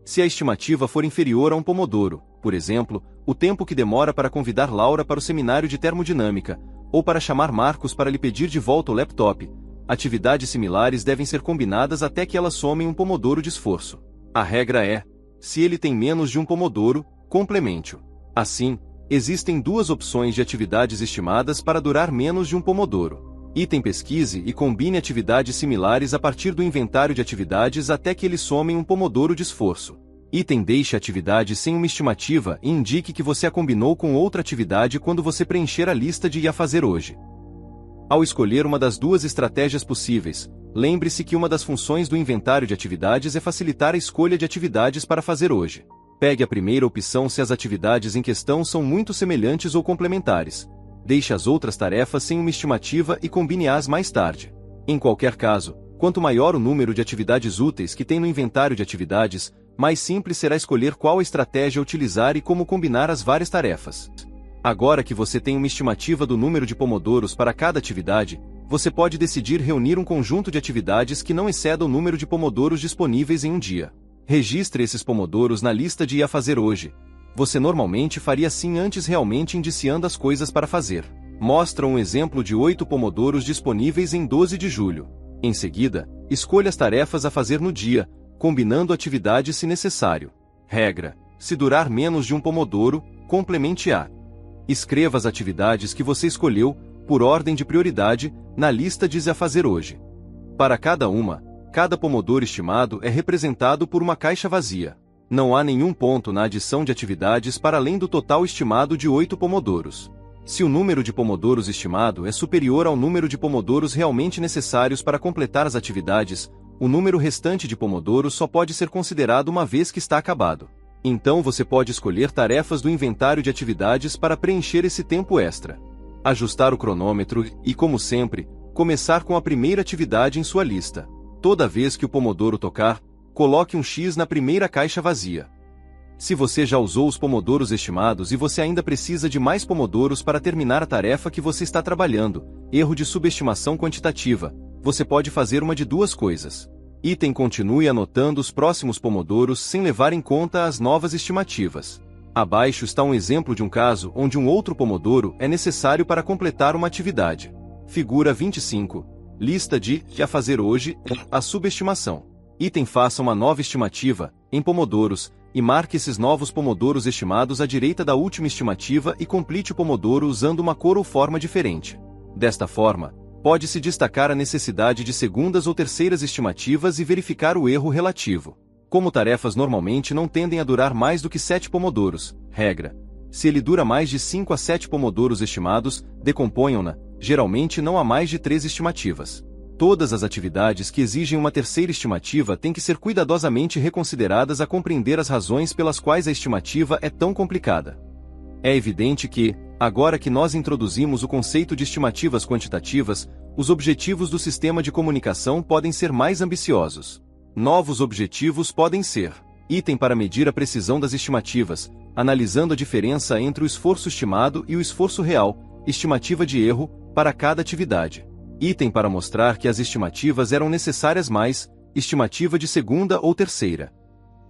Se a estimativa for inferior a um pomodoro, por exemplo, o tempo que demora para convidar Laura para o seminário de termodinâmica, ou para chamar Marcos para lhe pedir de volta o laptop, atividades similares devem ser combinadas até que elas somem um pomodoro de esforço. A regra é: se ele tem menos de um pomodoro, complemente-o. Assim, existem duas opções de atividades estimadas para durar menos de um pomodoro. Item: pesquise e combine atividades similares a partir do inventário de atividades até que eles somem um pomodoro de esforço. Item: deixe a atividade sem uma estimativa e indique que você a combinou com outra atividade quando você preencher a lista de "ia fazer hoje". Ao escolher uma das duas estratégias possíveis, lembre-se que uma das funções do inventário de atividades é facilitar a escolha de atividades para fazer hoje. Pegue a primeira opção se as atividades em questão são muito semelhantes ou complementares. Deixe as outras tarefas sem uma estimativa e combine-as mais tarde. Em qualquer caso, quanto maior o número de atividades úteis que tem no inventário de atividades, mais simples será escolher qual estratégia utilizar e como combinar as várias tarefas. Agora que você tem uma estimativa do número de pomodoros para cada atividade, você pode decidir reunir um conjunto de atividades que não exceda o número de pomodoros disponíveis em um dia. Registre esses pomodoros na lista de "ia fazer hoje". Você normalmente faria assim antes, realmente indiciando as coisas para fazer. Mostra um exemplo de 8 pomodoros disponíveis em 12 de julho. Em seguida, escolha as tarefas a fazer no dia, combinando atividades se necessário. Regra: se durar menos de um pomodoro, complemente-a. Escreva as atividades que você escolheu, por ordem de prioridade, na lista de "a fazer hoje". Para cada pomodoro estimado é representado por uma caixa vazia. Não há nenhum ponto na adição de atividades para além do total estimado de 8 pomodoros. Se o número de pomodoros estimado é superior ao número de pomodoros realmente necessários para completar as atividades, o número restante de pomodoros só pode ser considerado uma vez que está acabado. Então você pode escolher tarefas do inventário de atividades para preencher esse tempo extra. Ajustar o cronômetro e, como sempre, começar com a primeira atividade em sua lista. Toda vez que o pomodoro tocar, coloque um X na primeira caixa vazia. Se você já usou os pomodoros estimados e você ainda precisa de mais pomodoros para terminar a tarefa que você está trabalhando, erro de subestimação quantitativa, você pode fazer uma de duas coisas. Item: continue anotando os próximos pomodoros sem levar em conta as novas estimativas. Abaixo está um exemplo de um caso onde um outro pomodoro é necessário para completar uma atividade. Figura 25. Lista de "a fazer hoje", a subestimação. Item: faça uma nova estimativa, em pomodoros, e marque esses novos pomodoros estimados à direita da última estimativa e complete o pomodoro usando uma cor ou forma diferente. Desta forma, pode-se destacar a necessidade de segundas ou terceiras estimativas e verificar o erro relativo. Como tarefas normalmente não tendem a durar mais do que 7 pomodoros, regra: se ele dura mais de 5 a 7 pomodoros estimados, decomponham-na, geralmente não há mais de 3 estimativas. Todas as atividades que exigem uma terceira estimativa têm que ser cuidadosamente reconsideradas a compreender as razões pelas quais a estimativa é tão complicada. É evidente que, agora que nós introduzimos o conceito de estimativas quantitativas, os objetivos do sistema de comunicação podem ser mais ambiciosos. Novos objetivos podem ser: item: para medir a precisão das estimativas, analisando a diferença entre o esforço estimado e o esforço real, estimativa de erro, para cada atividade. Item: para mostrar que as estimativas eram necessárias mais, estimativa de segunda ou terceira.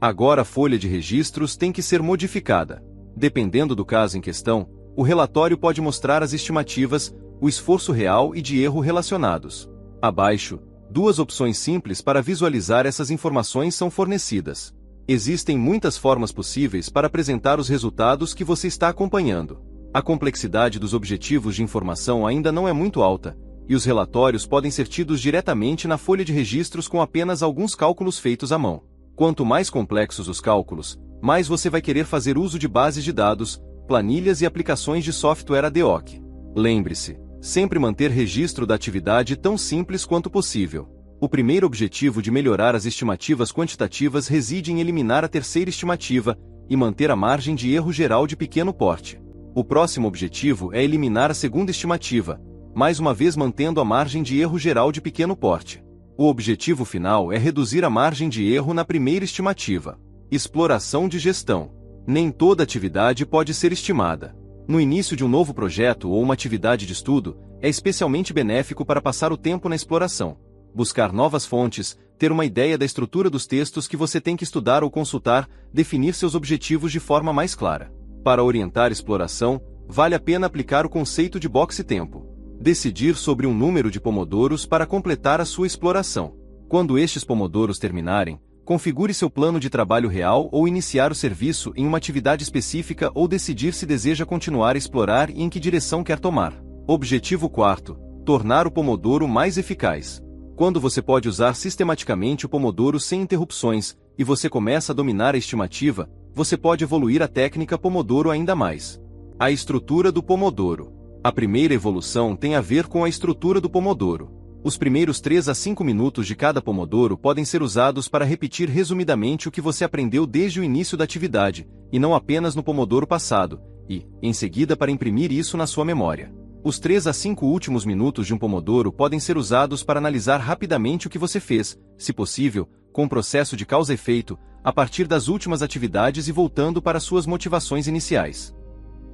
Agora a folha de registros tem que ser modificada. Dependendo do caso em questão, o relatório pode mostrar as estimativas, o esforço real e de erro relacionados. Abaixo, duas opções simples para visualizar essas informações são fornecidas. Existem muitas formas possíveis para apresentar os resultados que você está acompanhando. A complexidade dos objetivos de informação ainda não é muito alta, e os relatórios podem ser tidos diretamente na folha de registros com apenas alguns cálculos feitos à mão. Quanto mais complexos os cálculos, mais você vai querer fazer uso de bases de dados, planilhas e aplicações de software ad hoc. Lembre-se, sempre manter registro da atividade tão simples quanto possível. O primeiro objetivo de melhorar as estimativas quantitativas reside em eliminar a terceira estimativa e manter a margem de erro geral de pequeno porte. O próximo objetivo é eliminar a segunda estimativa, mais uma vez mantendo a margem de erro geral de pequeno porte. O objetivo final é reduzir a margem de erro na primeira estimativa. Exploração de gestão. Nem toda atividade pode ser estimada. No início de um novo projeto ou uma atividade de estudo, é especialmente benéfico para passar o tempo na exploração. Buscar novas fontes, ter uma ideia da estrutura dos textos que você tem que estudar ou consultar, definir seus objetivos de forma mais clara. Para orientar exploração, vale a pena aplicar o conceito de boxe-tempo. Decidir sobre um número de pomodoros para completar a sua exploração. Quando estes pomodoros terminarem, Configure seu plano de trabalho real ou iniciar o serviço em uma atividade específica ou decidir se deseja continuar a explorar e em que direção quer tomar. Objetivo 4. Tornar o Pomodoro mais eficaz. Quando você pode usar sistematicamente o Pomodoro sem interrupções, e você começa a dominar a estimativa, você pode evoluir a técnica Pomodoro ainda mais. A estrutura do Pomodoro. A primeira evolução tem a ver com a estrutura do Pomodoro. Os primeiros 3 a 5 minutos de cada Pomodoro podem ser usados para repetir resumidamente o que você aprendeu desde o início da atividade, e não apenas no Pomodoro passado, e, em seguida, para imprimir isso na sua memória. Os 3 a 5 últimos minutos de um Pomodoro podem ser usados para analisar rapidamente o que você fez, se possível, com um processo de causa-efeito, a partir das últimas atividades e voltando para suas motivações iniciais.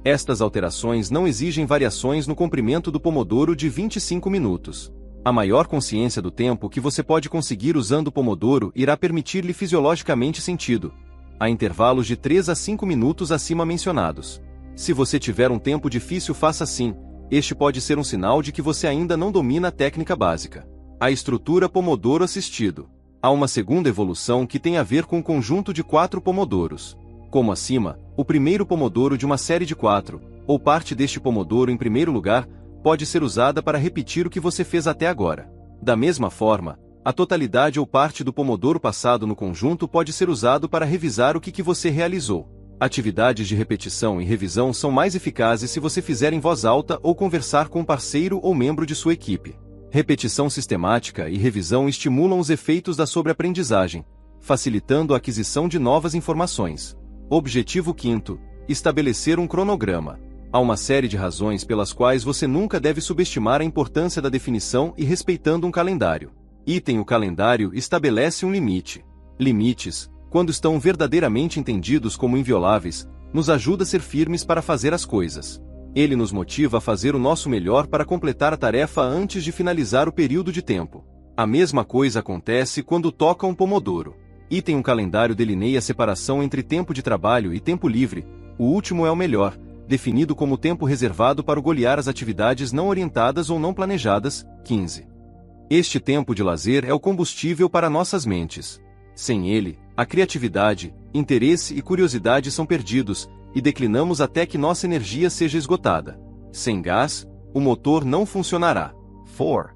Estas alterações não exigem variações no comprimento do Pomodoro de 25 minutos. A maior consciência do tempo que você pode conseguir usando o Pomodoro irá permitir-lhe fisiologicamente sentido, a intervalos de 3 a 5 minutos acima mencionados. Se você tiver um tempo difícil, faça assim. Este pode ser um sinal de que você ainda não domina a técnica básica. A estrutura Pomodoro assistido. Há uma segunda evolução que tem a ver com o conjunto de 4 Pomodoros. Como acima, o primeiro Pomodoro de uma série de 4, ou parte deste Pomodoro em primeiro lugar, pode ser usada para repetir o que você fez até agora. Da mesma forma, a totalidade ou parte do Pomodoro passado no conjunto pode ser usado para revisar o que você realizou. Atividades de repetição e revisão são mais eficazes se você fizer em voz alta ou conversar com um parceiro ou membro de sua equipe. Repetição sistemática e revisão estimulam os efeitos da sobreaprendizagem, facilitando a aquisição de novas informações. Objetivo 5. Estabelecer um cronograma. Há uma série de razões pelas quais você nunca deve subestimar a importância da definição e respeitando um calendário. O calendário estabelece um limite. Limites, quando estão verdadeiramente entendidos como invioláveis, nos ajuda a ser firmes para fazer as coisas. Ele nos motiva a fazer o nosso melhor para completar a tarefa antes de finalizar o período de tempo. A mesma coisa acontece quando toca um Pomodoro. Um calendário delineia a separação entre tempo de trabalho e tempo livre. O último é o melhor, definido como tempo reservado para golear as atividades não orientadas ou não planejadas. 15. Este tempo de lazer é o combustível para nossas mentes. Sem ele, a criatividade, interesse e curiosidade são perdidos, e declinamos até que nossa energia seja esgotada. Sem gás, o motor não funcionará. 4.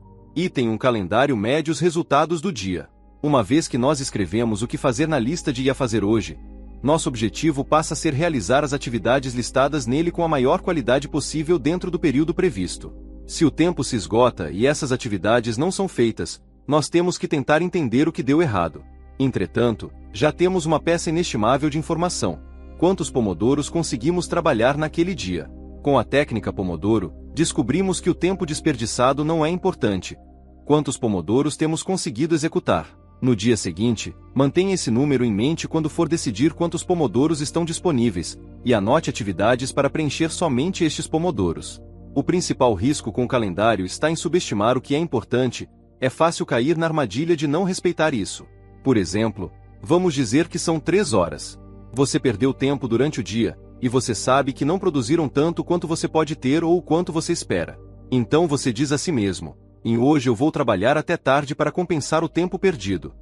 Um calendário mede os resultados do dia. Uma vez que nós escrevemos o que fazer na lista de ia fazer hoje, nosso objetivo passa a ser realizar as atividades listadas nele com a maior qualidade possível dentro do período previsto. Se o tempo se esgota e essas atividades não são feitas, nós temos que tentar entender o que deu errado. Entretanto, já temos uma peça inestimável de informação. Quantos pomodoros conseguimos trabalhar naquele dia? Com a técnica Pomodoro, descobrimos que o tempo desperdiçado não é importante. Quantos pomodoros temos conseguido executar? No dia seguinte, mantenha esse número em mente quando for decidir quantos pomodoros estão disponíveis, e anote atividades para preencher somente estes pomodoros. O principal risco com o calendário está em subestimar o que é importante. É fácil cair na armadilha de não respeitar isso. Por exemplo, vamos dizer que são 3 horas. Você perdeu tempo durante o dia, e você sabe que não produziram tanto quanto você pode ter ou o quanto você espera. Então você diz a si mesmo: hoje eu vou trabalhar até tarde para compensar o tempo perdido.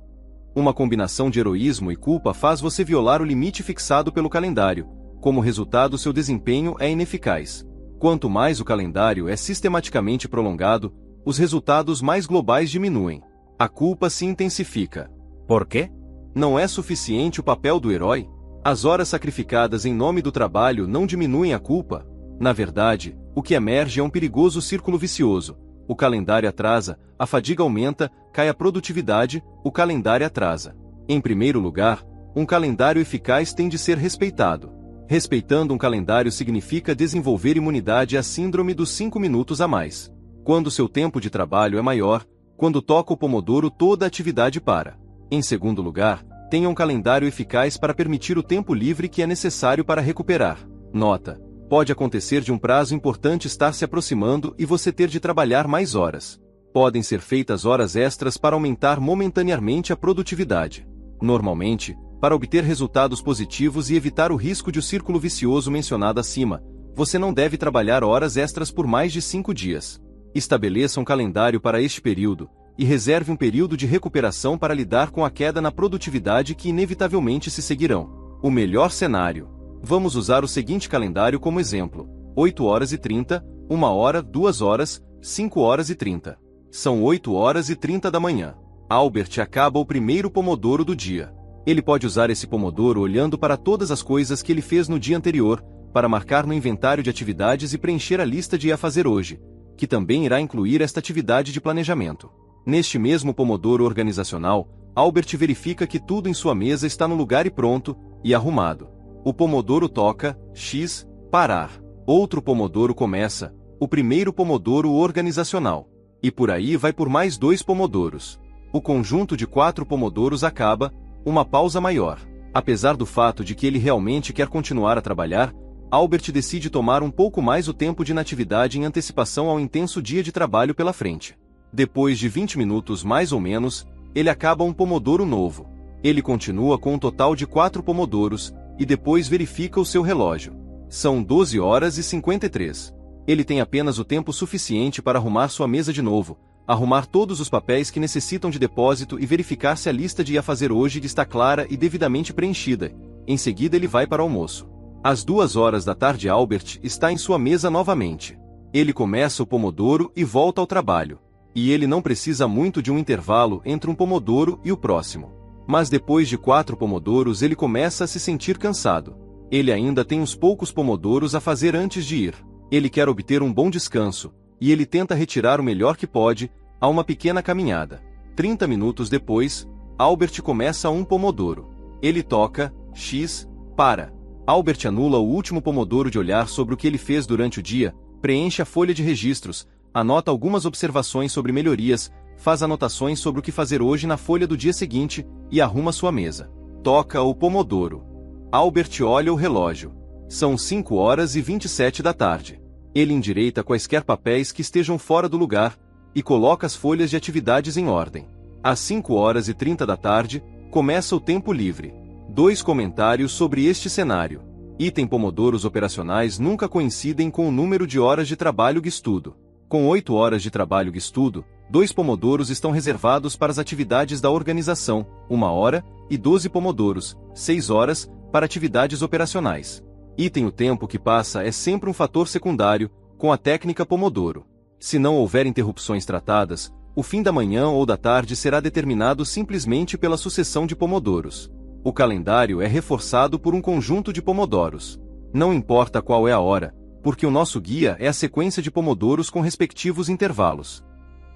Uma combinação de heroísmo e culpa faz você violar o limite fixado pelo calendário. Como resultado, seu desempenho é ineficaz. Quanto mais o calendário é sistematicamente prolongado, os resultados mais globais diminuem. A culpa se intensifica. ¿Por quê? Não é suficiente o papel do herói? As horas sacrificadas em nome do trabalho não diminuem a culpa? Na verdade, o que emerge é um perigoso círculo vicioso. O calendário atrasa, a fadiga aumenta, cai a produtividade, o calendário atrasa. Em primeiro lugar, um calendário eficaz tem de ser respeitado. Respeitando um calendário significa desenvolver imunidade à síndrome dos 5 minutos a mais. Quando seu tempo de trabalho é maior, quando toca o Pomodoro, toda a atividade para. Em segundo lugar, tenha um calendário eficaz para permitir o tempo livre que é necessário para recuperar. Nota: pode acontecer de um prazo importante estar se aproximando e você ter de trabalhar mais horas. Podem ser feitas horas extras para aumentar momentaneamente a produtividade. Normalmente, para obter resultados positivos e evitar o risco de o círculo vicioso mencionado acima, você não deve trabalhar horas extras por mais de 5 dias. Estabeleça um calendário para este período, e reserve um período de recuperação para lidar com a queda na produtividade que inevitavelmente se seguirão. O melhor cenário. Vamos usar o seguinte calendário como exemplo: 8h30, 1h, 2h, 5h30. São 8h30 da manhã. Albert acaba o primeiro pomodoro do dia. Ele pode usar esse pomodoro olhando para todas as coisas que ele fez no dia anterior, para marcar no inventário de atividades e preencher a lista de a fazer hoje, que também irá incluir esta atividade de planejamento. Neste mesmo pomodoro organizacional, Albert verifica que tudo em sua mesa está no lugar e pronto, e arrumado. O pomodoro toca, X, parar. Outro pomodoro começa, o primeiro pomodoro organizacional. E por aí vai por mais 2 pomodoros. O conjunto de 4 pomodoros acaba, uma pausa maior. Apesar do fato de que ele realmente quer continuar a trabalhar, Albert decide tomar um pouco mais o tempo de inatividade em antecipação ao intenso dia de trabalho pela frente. Depois de 20 minutos mais ou menos, ele acaba um pomodoro novo. Ele continua com um total de 4 pomodoros, e depois verifica o seu relógio. São 12h53. Ele tem apenas o tempo suficiente para arrumar sua mesa de novo, arrumar todos os papéis que necessitam de depósito e verificar se a lista de a fazer hoje está clara e devidamente preenchida. Em seguida ele vai para o almoço. Às 14h Albert está em sua mesa novamente. Ele começa o pomodoro e volta ao trabalho. E ele não precisa muito de um intervalo entre um pomodoro e o próximo. Mas depois de 4 pomodoros ele começa a se sentir cansado. Ele ainda tem uns poucos pomodoros a fazer antes de ir. Ele quer obter um bom descanso, e ele tenta retirar o melhor que pode, a uma pequena caminhada. 30 minutos depois, Albert começa um pomodoro. Ele toca, X, para. Albert anula o último pomodoro de olhar sobre o que ele fez durante o dia, preenche a folha de registros, anota algumas observações sobre melhorias, faz anotações sobre o que fazer hoje na folha do dia seguinte, e arruma sua mesa. Toca o pomodoro. Albert olha o relógio. São 5h27 da tarde. Ele endireita quaisquer papéis que estejam fora do lugar, e coloca as folhas de atividades em ordem. Às 5h30 da tarde, começa o tempo livre. 2 comentários sobre este cenário. Item pomodoros operacionais nunca coincidem com o número de horas de trabalho estudo. Com 8 horas de trabalho estudo, 2 pomodoros estão reservados para as atividades da organização, 1 hora, e 12 pomodoros, 6 horas, para atividades operacionais. Item o tempo que passa é sempre um fator secundário, com a técnica Pomodoro. Se não houver interrupções tratadas, o fim da manhã ou da tarde será determinado simplesmente pela sucessão de pomodoros. O calendário é reforçado por um conjunto de pomodoros. Não importa qual é a hora, porque o nosso guia é a sequência de pomodoros com respectivos intervalos.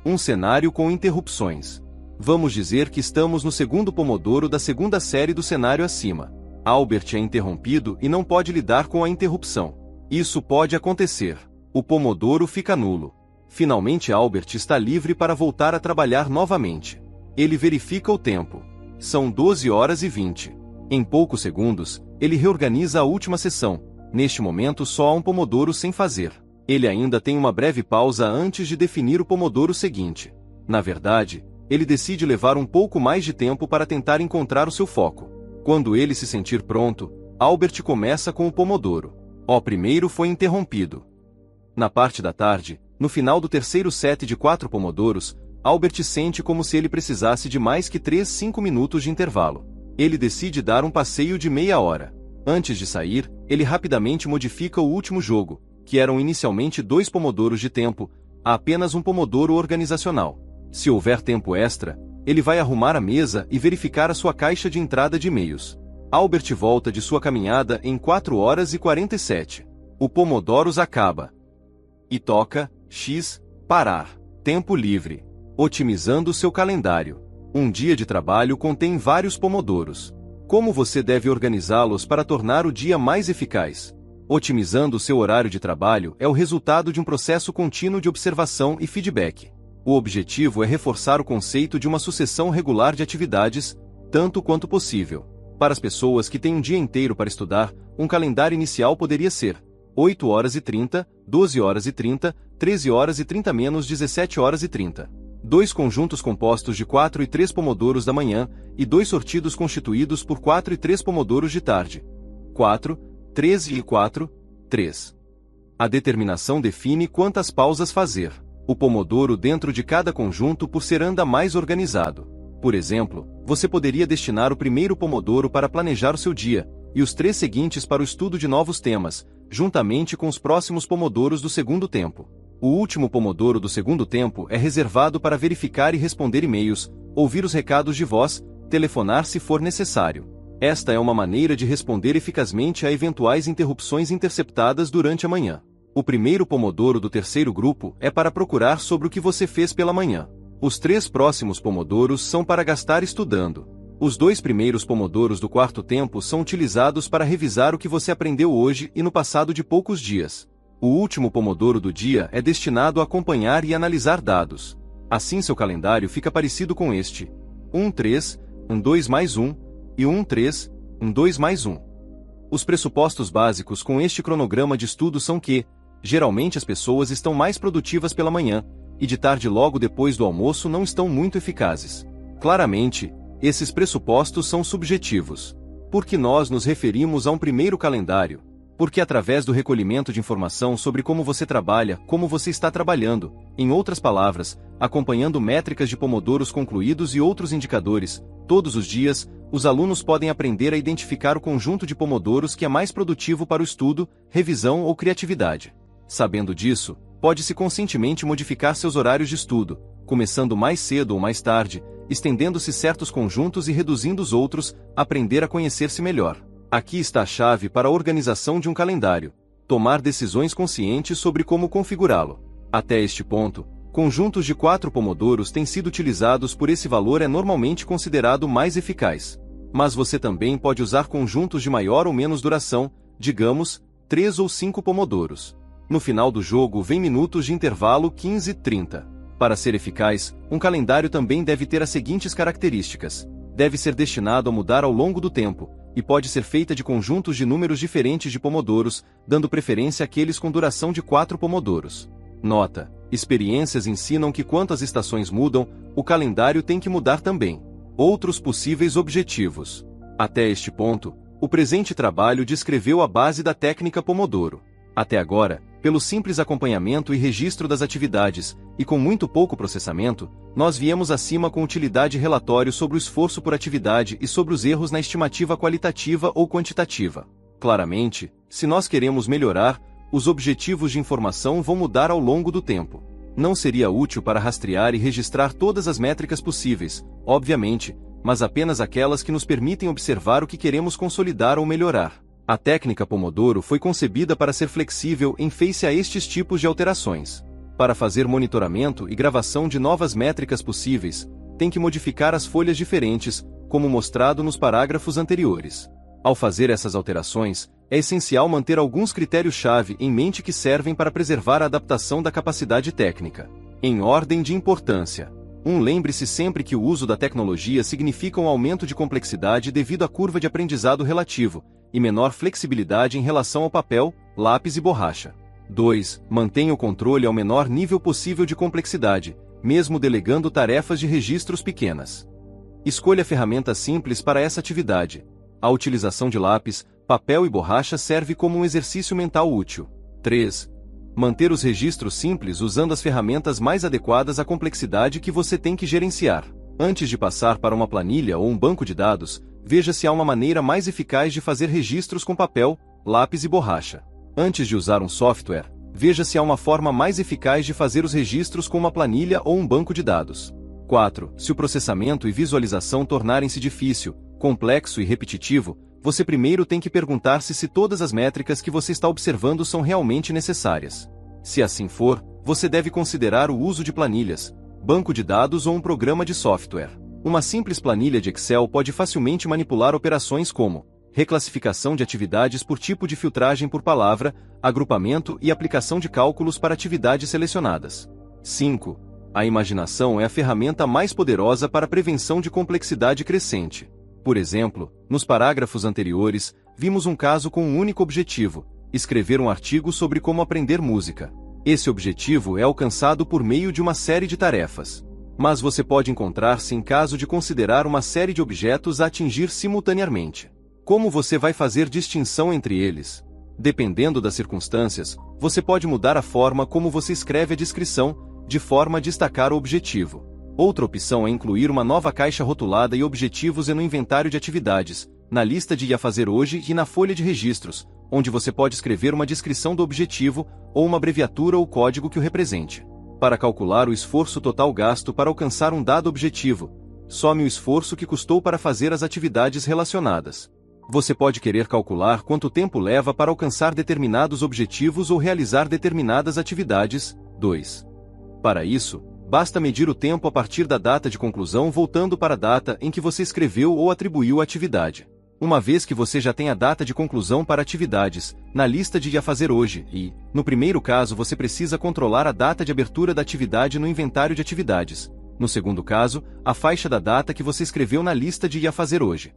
Um cenário com interrupções. Vamos dizer que estamos no segundo pomodoro da segunda série do cenário acima. Albert é interrompido e não pode lidar com a interrupção. Isso pode acontecer. O pomodoro fica nulo. Finalmente Albert está livre para voltar a trabalhar novamente. Ele verifica o tempo. São 12h20. Em poucos segundos, ele reorganiza a última sessão. Neste momento só há um pomodoro sem fazer. Ele ainda tem uma breve pausa antes de definir o pomodoro seguinte. Na verdade, ele decide levar um pouco mais de tempo para tentar encontrar o seu foco. Quando ele se sentir pronto, Albert começa com o pomodoro. O primeiro foi interrompido. Na parte da tarde, no final do terceiro set de 4 pomodoros, Albert sente como se ele precisasse de mais que 5 minutos de intervalo. Ele decide dar um passeio de meia hora. Antes de sair, ele rapidamente modifica o último jogo, que eram inicialmente 2 pomodoros de tempo, a apenas um pomodoro organizacional. Se houver tempo extra, ele vai arrumar a mesa e verificar a sua caixa de entrada de e-mails. Albert volta de sua caminhada em 4h47. O pomodoros acaba. E toca, X, parar. Tempo livre. Otimizando seu calendário. Um dia de trabalho contém vários pomodoros. Como você deve organizá-los para tornar o dia mais eficaz? Otimizando seu horário de trabalho é o resultado de um processo contínuo de observação e feedback. O objetivo é reforçar o conceito de uma sucessão regular de atividades, tanto quanto possível. Para as pessoas que têm um dia inteiro para estudar, um calendário inicial poderia ser 8h30, 12h30, 13h30 menos 17h30. 2 conjuntos compostos de 4 e 3 pomodoros da manhã, e 2 sortidos constituídos por 4 e 3 pomodoros de tarde. 4, 13 e 4, 3. A determinação define quantas pausas fazer. o pomodoro dentro de cada conjunto por ser anda mais organizado. Por exemplo, você poderia destinar o primeiro pomodoro para planejar o seu dia, e os 3 seguintes para o estudo de novos temas, juntamente com os próximos pomodoros do segundo tempo. O último pomodoro do segundo tempo é reservado para verificar e responder e-mails, ouvir os recados de voz, telefonar se for necessário. Esta é uma maneira de responder eficazmente a eventuais interrupções interceptadas durante a manhã. O primeiro pomodoro do terceiro grupo é para procurar sobre o que você fez pela manhã. Os 3 próximos pomodoros são para gastar estudando. Os 2 primeiros pomodoros do quarto tempo são utilizados para revisar o que você aprendeu hoje e no passado de poucos dias. O último pomodoro do dia é destinado a acompanhar e analisar dados. Assim seu calendário fica parecido com este: 1-3, 1-2 mais 1, e 1-3, 1-2 mais 1. Os pressupostos básicos com este cronograma de estudo são que, geralmente as pessoas estão mais produtivas pela manhã, e de tarde logo depois do almoço não estão muito eficazes. Claramente, esses pressupostos são subjetivos. Porque nós nos referimos a um primeiro calendário? Porque através do recolhimento de informação sobre como você trabalha, como você está trabalhando, em outras palavras, acompanhando métricas de pomodoros concluídos e outros indicadores, todos os dias, os alunos podem aprender a identificar o conjunto de pomodoros que é mais produtivo para o estudo, revisão ou criatividade. Sabendo disso, pode-se conscientemente modificar seus horários de estudo, começando mais cedo ou mais tarde, estendendo-se certos conjuntos e reduzindo os outros, aprender a conhecer-se melhor. Aqui está a chave para a organização de um calendário: tomar decisões conscientes sobre como configurá-lo. Até este ponto, conjuntos de 4 pomodoros têm sido utilizados por esse valor é normalmente considerado mais eficaz. Mas você também pode usar conjuntos de maior ou menos duração, digamos, 3 ou 5 pomodoros. No final do jogo vem minutos de intervalo 15-30. Para ser eficaz, um calendário também deve ter as seguintes características: deve ser destinado a mudar ao longo do tempo, e pode ser feita de conjuntos de números diferentes de pomodoros, dando preferência àqueles com duração de 4 pomodoros. Nota: experiências ensinam que quanto as estações mudam, o calendário tem que mudar também. Outros possíveis objetivos. Até este ponto, o presente trabalho descreveu a base da técnica Pomodoro. Até agora, pelo simples acompanhamento e registro das atividades, e com muito pouco processamento, nós viemos acima com utilidade relatório sobre o esforço por atividade e sobre os erros na estimativa qualitativa ou quantitativa. Claramente, se nós queremos melhorar, os objetivos de informação vão mudar ao longo do tempo. Não seria útil para rastrear e registrar todas as métricas possíveis, obviamente, mas apenas aquelas que nos permitem observar o que queremos consolidar ou melhorar. A técnica Pomodoro foi concebida para ser flexível em face a estes tipos de alterações. Para fazer monitoramento e gravação de novas métricas possíveis, tem que modificar as folhas diferentes, como mostrado nos parágrafos anteriores. Ao fazer essas alterações, é essencial manter alguns critérios-chave em mente que servem para preservar a adaptação da capacidade técnica. Em ordem de importância. Lembre-se sempre que o uso da tecnologia significa um aumento de complexidade devido à curva de aprendizado relativo, e menor flexibilidade em relação ao papel, lápis e borracha. 2. Mantenha o controle ao menor nível possível de complexidade, mesmo delegando tarefas de registros pequenas. Escolha ferramentas simples para essa atividade. A utilização de lápis, papel e borracha serve como um exercício mental útil. 3. Manter os registros simples usando as ferramentas mais adequadas à complexidade que você tem que gerenciar. Antes de passar para uma planilha ou um banco de dados, veja se há uma maneira mais eficaz de fazer registros com papel, lápis e borracha. Antes de usar um software, veja se há uma forma mais eficaz de fazer os registros com uma planilha ou um banco de dados. 4. Se o processamento e visualização tornarem-se difícil, complexo e repetitivo, você primeiro tem que perguntar-se se todas as métricas que você está observando são realmente necessárias. Se assim for, você deve considerar o uso de planilhas, banco de dados ou um programa de software. Uma simples planilha de Excel pode facilmente manipular operações como reclassificação de atividades por tipo de filtragem por palavra, agrupamento e aplicação de cálculos para atividades selecionadas. 5. A imaginação é a ferramenta mais poderosa para a prevenção de complexidade crescente. Por exemplo, nos parágrafos anteriores, vimos um caso com um único objetivo: escrever um artigo sobre como aprender música. Esse objetivo é alcançado por meio de uma série de tarefas. Mas você pode encontrar-se em caso de considerar uma série de objetos a atingir simultaneamente. Como você vai fazer distinção entre eles? Dependendo das circunstâncias, você pode mudar a forma como você escreve a descrição, de forma a destacar o objetivo. Outra opção é incluir uma nova caixa rotulada e objetivos no inventário de atividades, na lista de a fazer hoje e na folha de registros, onde você pode escrever uma descrição do objetivo, ou uma abreviatura ou código que o represente. Para calcular o esforço total gasto para alcançar um dado objetivo, some o esforço que custou para fazer as atividades relacionadas. Você pode querer calcular quanto tempo leva para alcançar determinados objetivos ou realizar determinadas atividades. 2. Para isso, basta medir o tempo a partir da data de conclusão voltando para a data em que você escreveu ou atribuiu a atividade. Uma vez que você já tem a data de conclusão para atividades, na lista de a fazer hoje e, no primeiro caso você precisa controlar a data de abertura da atividade no inventário de atividades. No segundo caso, a faixa da data que você escreveu na lista de a fazer hoje.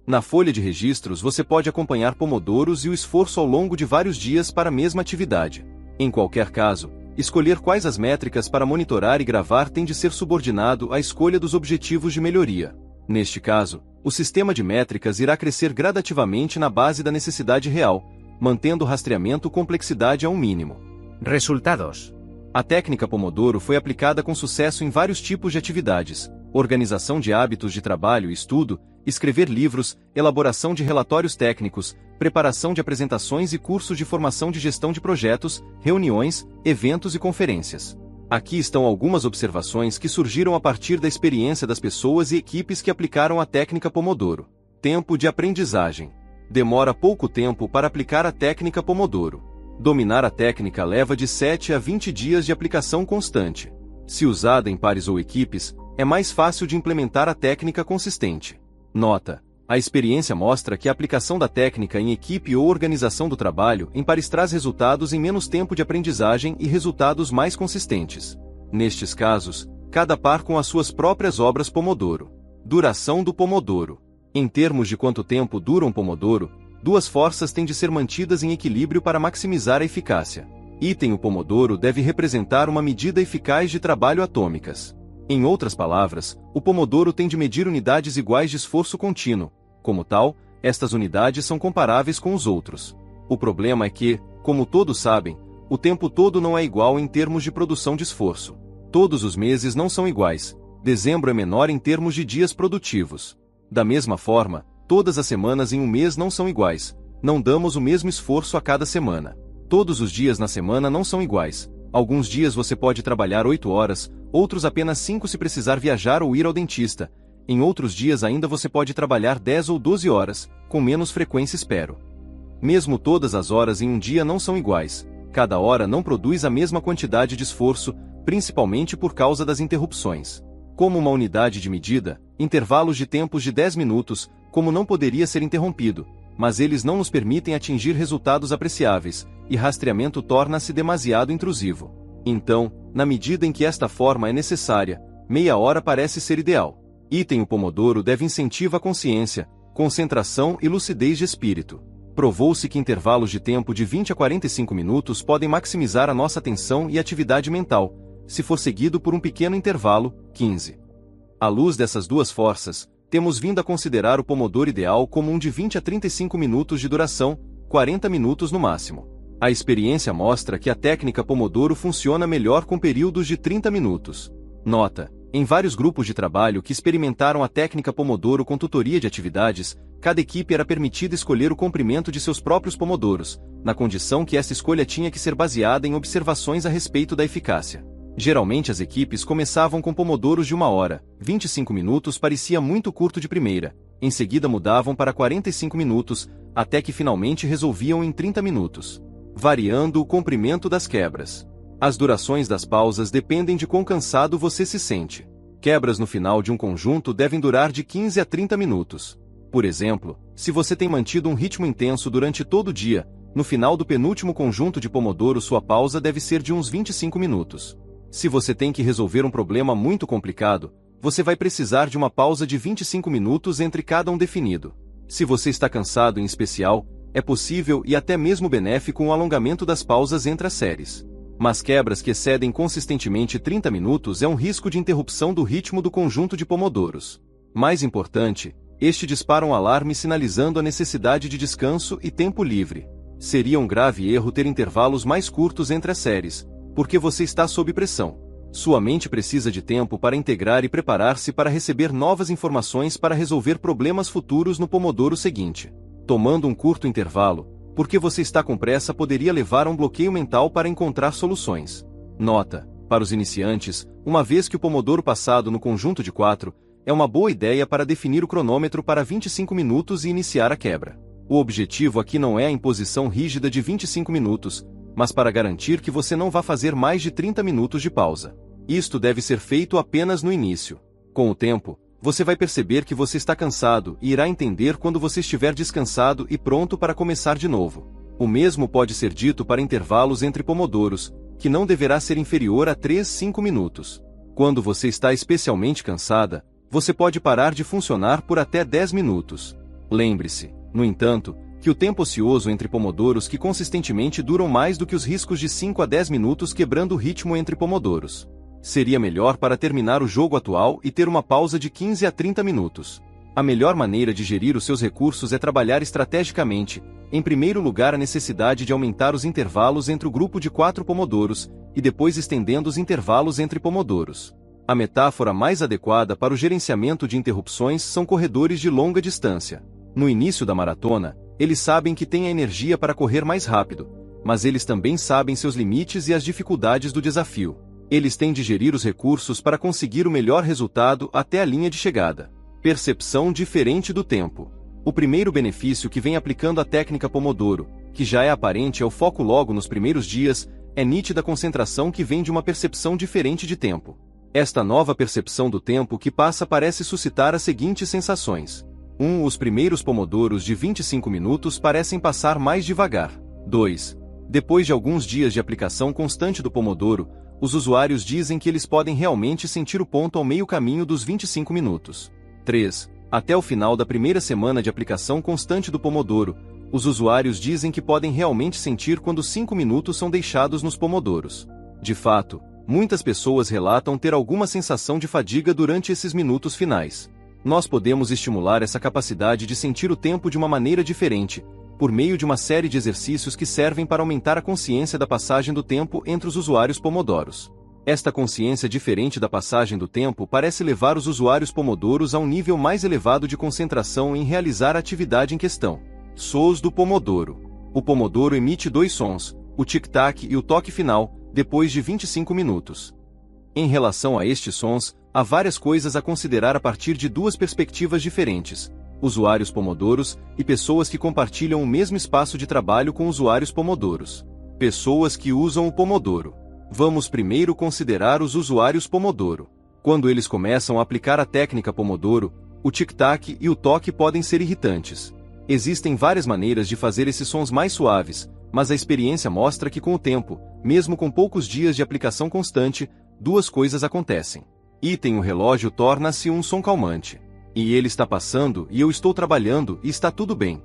Na folha de registros você pode acompanhar pomodoros e o esforço ao longo de vários dias para a mesma atividade. Em qualquer caso, escolher quais as métricas para monitorar e gravar tem de ser subordinado à escolha dos objetivos de melhoria. Neste caso, o sistema de métricas irá crescer gradativamente na base da necessidade real, mantendo o rastreamento complexidade a um mínimo. Resultados. A técnica Pomodoro foi aplicada com sucesso em vários tipos de atividades: organização de hábitos de trabalho e estudo, escrever livros, elaboração de relatórios técnicos, preparação de apresentações e cursos de formação de gestão de projetos, reuniões, eventos e conferências. Aqui estão algumas observações que surgiram a partir da experiência das pessoas e equipes que aplicaram a técnica Pomodoro. Tempo de aprendizagem. Demora pouco tempo para aplicar a técnica Pomodoro. Dominar a técnica leva de 7 a 20 dias de aplicação constante. Se usada em pares ou equipes, é mais fácil de implementar a técnica consistente. Nota: a experiência mostra que a aplicação da técnica em equipe ou organização do trabalho em pares traz resultados em menos tempo de aprendizagem e resultados mais consistentes. Nestes casos, cada par com as suas próprias obras Pomodoro. Duração do Pomodoro. Em termos de quanto tempo dura um Pomodoro, duas forças têm de ser mantidas em equilíbrio para maximizar a eficácia. O Pomodoro deve representar uma medida eficaz de trabalho atômicas. Em outras palavras, o Pomodoro tem de medir unidades iguais de esforço contínuo. Como tal, estas unidades são comparáveis com os outros. O problema é que, como todos sabem, o tempo todo não é igual em termos de produção de esforço. Todos os meses não são iguais. Dezembro é menor em termos de dias produtivos. Da mesma forma, todas as semanas em um mês não são iguais. Não damos o mesmo esforço a cada semana. Todos os dias na semana não são iguais. Alguns dias você pode trabalhar 8 horas, outros apenas 5 se precisar viajar ou ir ao dentista. Em outros dias ainda você pode trabalhar 10 ou 12 horas, com menos frequência espero. Mesmo todas as horas em um dia não são iguais. Cada hora não produz a mesma quantidade de esforço, principalmente por causa das interrupções. Como uma unidade de medida, intervalos de tempos de 10 minutos, como não poderia ser interrompido, mas eles não nos permitem atingir resultados apreciáveis, e rastreamento torna-se demasiado intrusivo. Então, na medida em que esta forma é necessária, meia hora parece ser ideal. O Pomodoro deve incentivar a consciência, concentração e lucidez de espírito. Provou-se que intervalos de tempo de 20 a 45 minutos podem maximizar a nossa atenção e atividade mental, se for seguido por um pequeno intervalo, 15. À luz dessas duas forças, temos vindo a considerar o Pomodoro ideal como um de 20 a 35 minutos de duração, 40 minutos no máximo. A experiência mostra que a técnica Pomodoro funciona melhor com períodos de 30 minutos. Nota: em vários grupos de trabalho que experimentaram a técnica Pomodoro com tutoria de atividades, cada equipe era permitida escolher o comprimento de seus próprios pomodoros, na condição que essa escolha tinha que ser baseada em observações a respeito da eficácia. Geralmente as equipes começavam com pomodoros de 1 hora, 25 minutos parecia muito curto de primeira, em seguida mudavam para 45 minutos, até que finalmente resolviam em 30 minutos. Variando o comprimento das quebras. As durações das pausas dependem de quão cansado você se sente. Quebras no final de um conjunto devem durar de 15 a 30 minutos. Por exemplo, se você tem mantido um ritmo intenso durante todo o dia, no final do penúltimo conjunto de Pomodoro sua pausa deve ser de uns 25 minutos. Se você tem que resolver um problema muito complicado, você vai precisar de uma pausa de 25 minutos entre cada um definido. Se você está cansado em especial, é possível e até mesmo benéfico um alongamento das pausas entre as séries. Mas quebras que excedem consistentemente 30 minutos é um risco de interrupção do ritmo do conjunto de pomodoros. Mais importante, este dispara um alarme sinalizando a necessidade de descanso e tempo livre. Seria um grave erro ter intervalos mais curtos entre as séries, porque você está sob pressão. Sua mente precisa de tempo para integrar e preparar-se para receber novas informações para resolver problemas futuros no Pomodoro seguinte. Tomando um curto intervalo, porque você está com pressa poderia levar a um bloqueio mental para encontrar soluções. Nota: para os iniciantes, uma vez que o Pomodoro passado no conjunto de 4, é uma boa ideia para definir o cronômetro para 25 minutos e iniciar a quebra. O objetivo aqui não é a imposição rígida de 25 minutos, mas para garantir que você não vá fazer mais de 30 minutos de pausa. Isto deve ser feito apenas no início. Com o tempo, você vai perceber que você está cansado e irá entender quando você estiver descansado e pronto para começar de novo. O mesmo pode ser dito para intervalos entre pomodoros, que não deverá ser inferior a 3-5 minutos. Quando você está especialmente cansada, você pode parar de funcionar por até 10 minutos. Lembre-se, no entanto, que o tempo ocioso entre pomodoros que consistentemente duram mais do que os riscos de 5 a 10 minutos quebrando o ritmo entre pomodoros. Seria melhor para terminar o jogo atual e ter uma pausa de 15 a 30 minutos. A melhor maneira de gerir os seus recursos é trabalhar estrategicamente, em primeiro lugar a necessidade de aumentar os intervalos entre o grupo de 4 pomodoros, e depois estendendo os intervalos entre pomodoros. A metáfora mais adequada para o gerenciamento de interrupções são corredores de longa distância. No início da maratona, eles sabem que têm a energia para correr mais rápido, mas eles também sabem seus limites e as dificuldades do desafio. Eles têm de gerir os recursos para conseguir o melhor resultado até a linha de chegada. Percepção diferente do tempo. O primeiro benefício que vem aplicando a técnica Pomodoro, que já é aparente ao foco logo nos primeiros dias, é nítida concentração que vem de uma percepção diferente de tempo. Esta nova percepção do tempo que passa parece suscitar as seguintes sensações. 1. Os primeiros pomodoros de 25 minutos parecem passar mais devagar. 2. Depois de alguns dias de aplicação constante do Pomodoro, os usuários dizem que eles podem realmente sentir o ponto ao meio caminho dos 25 minutos. 3. Até o final da primeira semana de aplicação constante do Pomodoro, os usuários dizem que podem realmente sentir quando 5 minutos são deixados nos pomodoros. De fato, muitas pessoas relatam ter alguma sensação de fadiga durante esses minutos finais. Nós podemos estimular essa capacidade de sentir o tempo de uma maneira diferente, por meio de uma série de exercícios que servem para aumentar a consciência da passagem do tempo entre os usuários pomodoros. Esta consciência diferente da passagem do tempo parece levar os usuários pomodoros a um nível mais elevado de concentração em realizar a atividade em questão. Sons do Pomodoro. O Pomodoro emite 2 sons, o tic-tac e o toque final, depois de 25 minutos. Em relação a estes sons, há várias coisas a considerar a partir de 2 perspectivas diferentes: usuários pomodoros e pessoas que compartilham o mesmo espaço de trabalho com usuários pomodoros. Pessoas que usam o Pomodoro. Vamos primeiro considerar os usuários Pomodoro. Quando eles começam a aplicar a técnica Pomodoro, o tic-tac e o toque podem ser irritantes. Existem várias maneiras de fazer esses sons mais suaves, mas a experiência mostra que com o tempo, mesmo com poucos dias de aplicação constante, 2 coisas acontecem. O relógio torna-se um som calmante. E ele está passando e eu estou trabalhando e está tudo bem.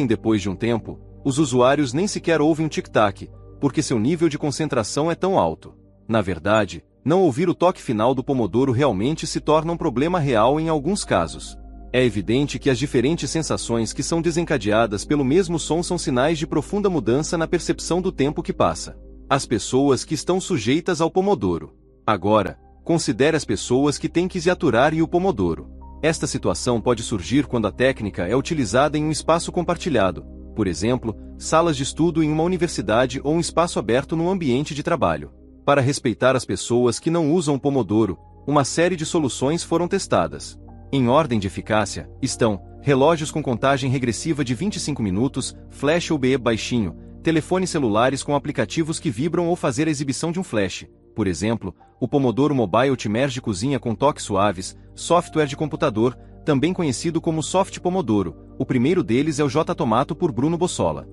Depois de um tempo, os usuários nem sequer ouvem um tic-tac, porque seu nível de concentração é tão alto. Na verdade, não ouvir o toque final do Pomodoro realmente se torna um problema real em alguns casos. É evidente que as diferentes sensações que são desencadeadas pelo mesmo som são sinais de profunda mudança na percepção do tempo que passa. As pessoas que estão sujeitas ao Pomodoro. Agora, considere as pessoas que têm que se aturar e o Pomodoro. Esta situação pode surgir quando a técnica é utilizada em um espaço compartilhado, por exemplo, salas de estudo em uma universidade ou um espaço aberto no ambiente de trabalho. Para respeitar as pessoas que não usam o Pomodoro, uma série de soluções foram testadas. Em ordem de eficácia, estão relógios com contagem regressiva de 25 minutos, flash ou BE baixinho, telefones celulares com aplicativos que vibram ou fazer a exibição de um flash, por exemplo, o Pomodoro Mobile Timer de cozinha com toques suaves, software de computador, também conhecido como Soft Pomodoro. O primeiro deles é o J-Tomato por Bruno Bossola.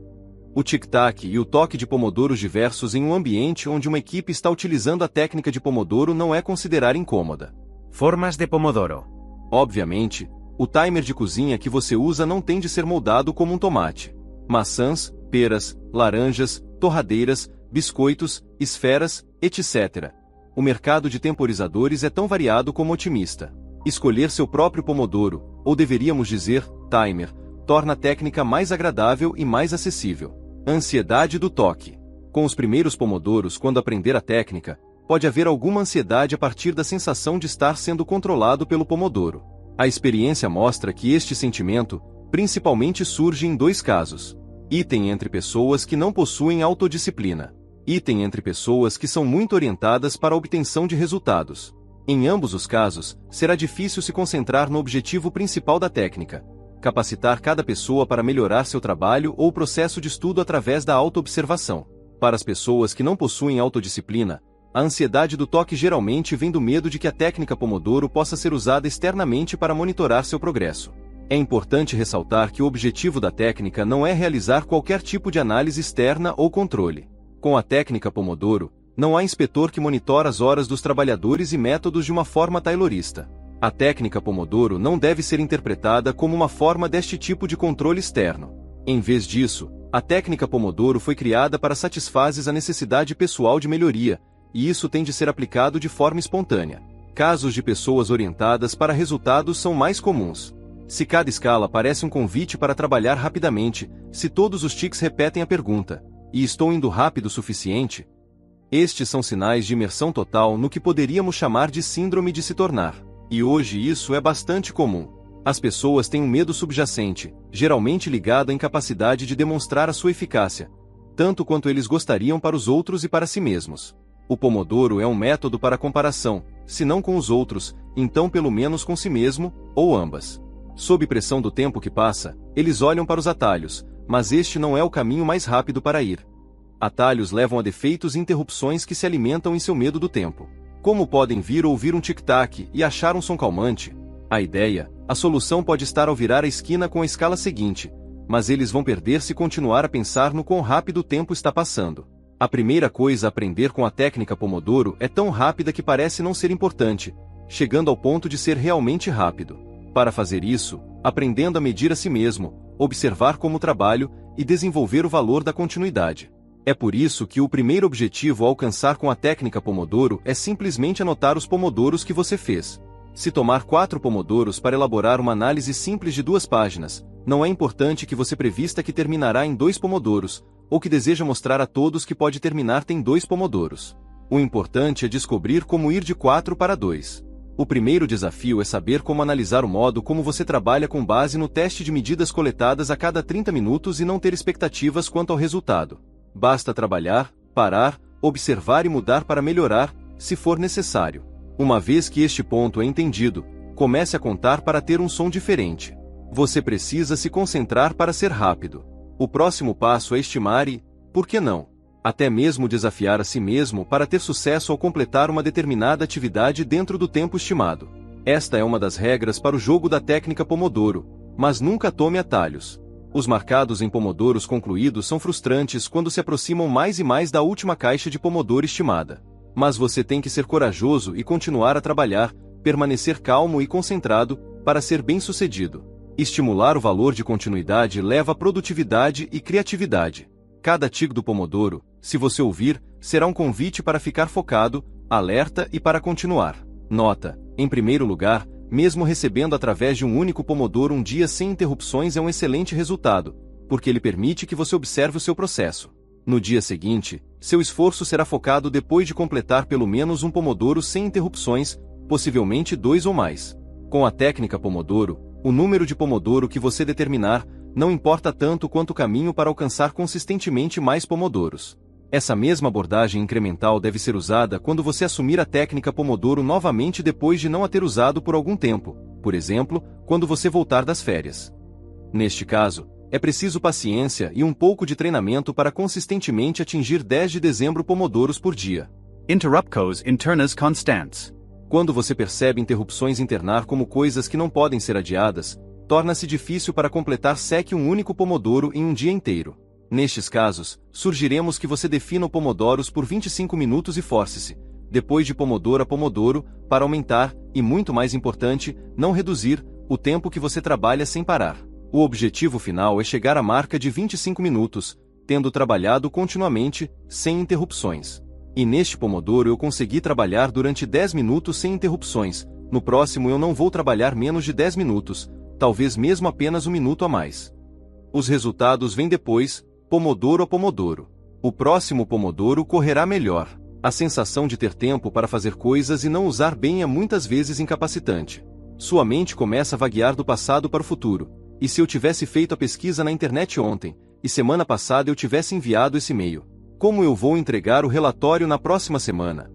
O tic-tac e o toque de pomodoros diversos em um ambiente onde uma equipe está utilizando a técnica de Pomodoro não é considerada incômoda. Formas de Pomodoro. Obviamente, o timer de cozinha que você usa não tem de ser moldado como um tomate. Maçãs, peras, laranjas, torradeiras, biscoitos, esferas, etc. O mercado de temporizadores é tão variado como otimista. Escolher seu próprio Pomodoro, ou deveríamos dizer, timer, torna a técnica mais agradável e mais acessível. Ansiedade do toque. Com os primeiros pomodoros, quando aprender a técnica, pode haver alguma ansiedade a partir da sensação de estar sendo controlado pelo Pomodoro. A experiência mostra que este sentimento, principalmente, surge em dois casos. Item entre pessoas que não possuem autodisciplina. Item entre pessoas que são muito orientadas para a obtenção de resultados. Em ambos os casos, será difícil se concentrar no objetivo principal da técnica: capacitar cada pessoa para melhorar seu trabalho ou processo de estudo através da autoobservação. Para as pessoas que não possuem autodisciplina, a ansiedade do toque geralmente vem do medo de que a técnica Pomodoro possa ser usada externamente para monitorar seu progresso. É importante ressaltar que o objetivo da técnica não é realizar qualquer tipo de análise externa ou controle. Com a técnica Pomodoro, não há inspetor que monitora as horas dos trabalhadores e métodos de uma forma taylorista. A técnica Pomodoro não deve ser interpretada como uma forma deste tipo de controle externo. Em vez disso, a técnica Pomodoro foi criada para satisfazer a necessidade pessoal de melhoria, e isso tem de ser aplicado de forma espontânea. Casos de pessoas orientadas para resultados são mais comuns. Se cada escala parece um convite para trabalhar rapidamente, se todos os tics repetem a pergunta, e estou indo rápido o suficiente? Estes são sinais de imersão total no que poderíamos chamar de síndrome de se tornar. E hoje isso é bastante comum. As pessoas têm um medo subjacente, geralmente ligado à incapacidade de demonstrar a sua eficácia, tanto quanto eles gostariam para os outros e para si mesmos. O Pomodoro é um método para comparação, se não com os outros, então pelo menos com si mesmo, ou ambas. Sob pressão do tempo que passa, eles olham para os atalhos, mas este não é o caminho mais rápido para ir. Atalhos levam a defeitos e interrupções que se alimentam em seu medo do tempo. Como podem vir ouvir um tic-tac e achar um som calmante? A solução pode estar ao virar a esquina com a escala seguinte, mas eles vão perder se continuar a pensar no quão rápido o tempo está passando. A primeira coisa a aprender com a técnica Pomodoro é tão rápida que parece não ser importante, chegando ao ponto de ser realmente rápido. Para fazer isso, aprendendo a medir a si mesmo, observar como trabalho e desenvolver o valor da continuidade. É por isso que o primeiro objetivo a alcançar com a técnica Pomodoro é simplesmente anotar os pomodoros que você fez. Se tomar 4 pomodoros para elaborar uma análise simples de 2 páginas, não é importante que você prevista que terminará em 2 pomodoros, ou que deseja mostrar a todos que pode terminar em 2 pomodoros. O importante é descobrir como ir de 4 para 2. O primeiro desafio é saber como analisar o modo como você trabalha com base no teste de medidas coletadas a cada 30 minutos e não ter expectativas quanto ao resultado. Basta trabalhar, parar, observar e mudar para melhorar, se for necessário. Uma vez que este ponto é entendido, comece a contar para ter um som diferente. Você precisa se concentrar para ser rápido. O próximo passo é estimar e, por que não, até mesmo desafiar a si mesmo para ter sucesso ao completar uma determinada atividade dentro do tempo estimado. Esta é uma das regras para o jogo da técnica Pomodoro, mas nunca tome atalhos. Os marcados em pomodoros concluídos são frustrantes quando se aproximam mais e mais da última caixa de Pomodoro estimada. Mas você tem que ser corajoso e continuar a trabalhar, permanecer calmo e concentrado, para ser bem-sucedido. Estimular o valor de continuidade leva a produtividade e criatividade. Cada tic do Pomodoro, se você ouvir, será um convite para ficar focado, alerta e para continuar. Nota: em primeiro lugar, mesmo recebendo através de um único Pomodoro um dia sem interrupções é um excelente resultado, porque ele permite que você observe o seu processo. No dia seguinte, seu esforço será focado depois de completar pelo menos um Pomodoro sem interrupções, possivelmente 2 ou mais. Com a técnica Pomodoro, o número de Pomodoro que você determinar, não importa tanto quanto o caminho para alcançar consistentemente mais pomodoros. Essa mesma abordagem incremental deve ser usada quando você assumir a técnica Pomodoro novamente depois de não a ter usado por algum tempo, por exemplo, quando você voltar das férias. Neste caso, é preciso paciência e um pouco de treinamento para consistentemente atingir 10 de dezembro pomodoros por dia. Interruptions internas constantes. Quando você percebe interrupções internar como coisas que não podem ser adiadas, torna-se difícil para completar seque um único pomodoro em um dia inteiro. Nestes casos, sugeriremos que você defina o pomodoros por 25 minutos e force-se, depois de pomodoro a pomodoro, para aumentar, e muito mais importante, não reduzir, o tempo que você trabalha sem parar. O objetivo final é chegar à marca de 25 minutos, tendo trabalhado continuamente, sem interrupções. E neste pomodoro eu consegui trabalhar durante 10 minutos sem interrupções, no próximo eu não vou trabalhar menos de 10 minutos, talvez mesmo apenas um minuto a mais. Os resultados vêm depois, pomodoro a pomodoro. O próximo pomodoro correrá melhor. A sensação de ter tempo para fazer coisas e não usar bem é muitas vezes incapacitante. Sua mente começa a vaguear do passado para o futuro. E se eu tivesse feito a pesquisa na internet ontem, e semana passada eu tivesse enviado esse e-mail? Como eu vou entregar o relatório na próxima semana?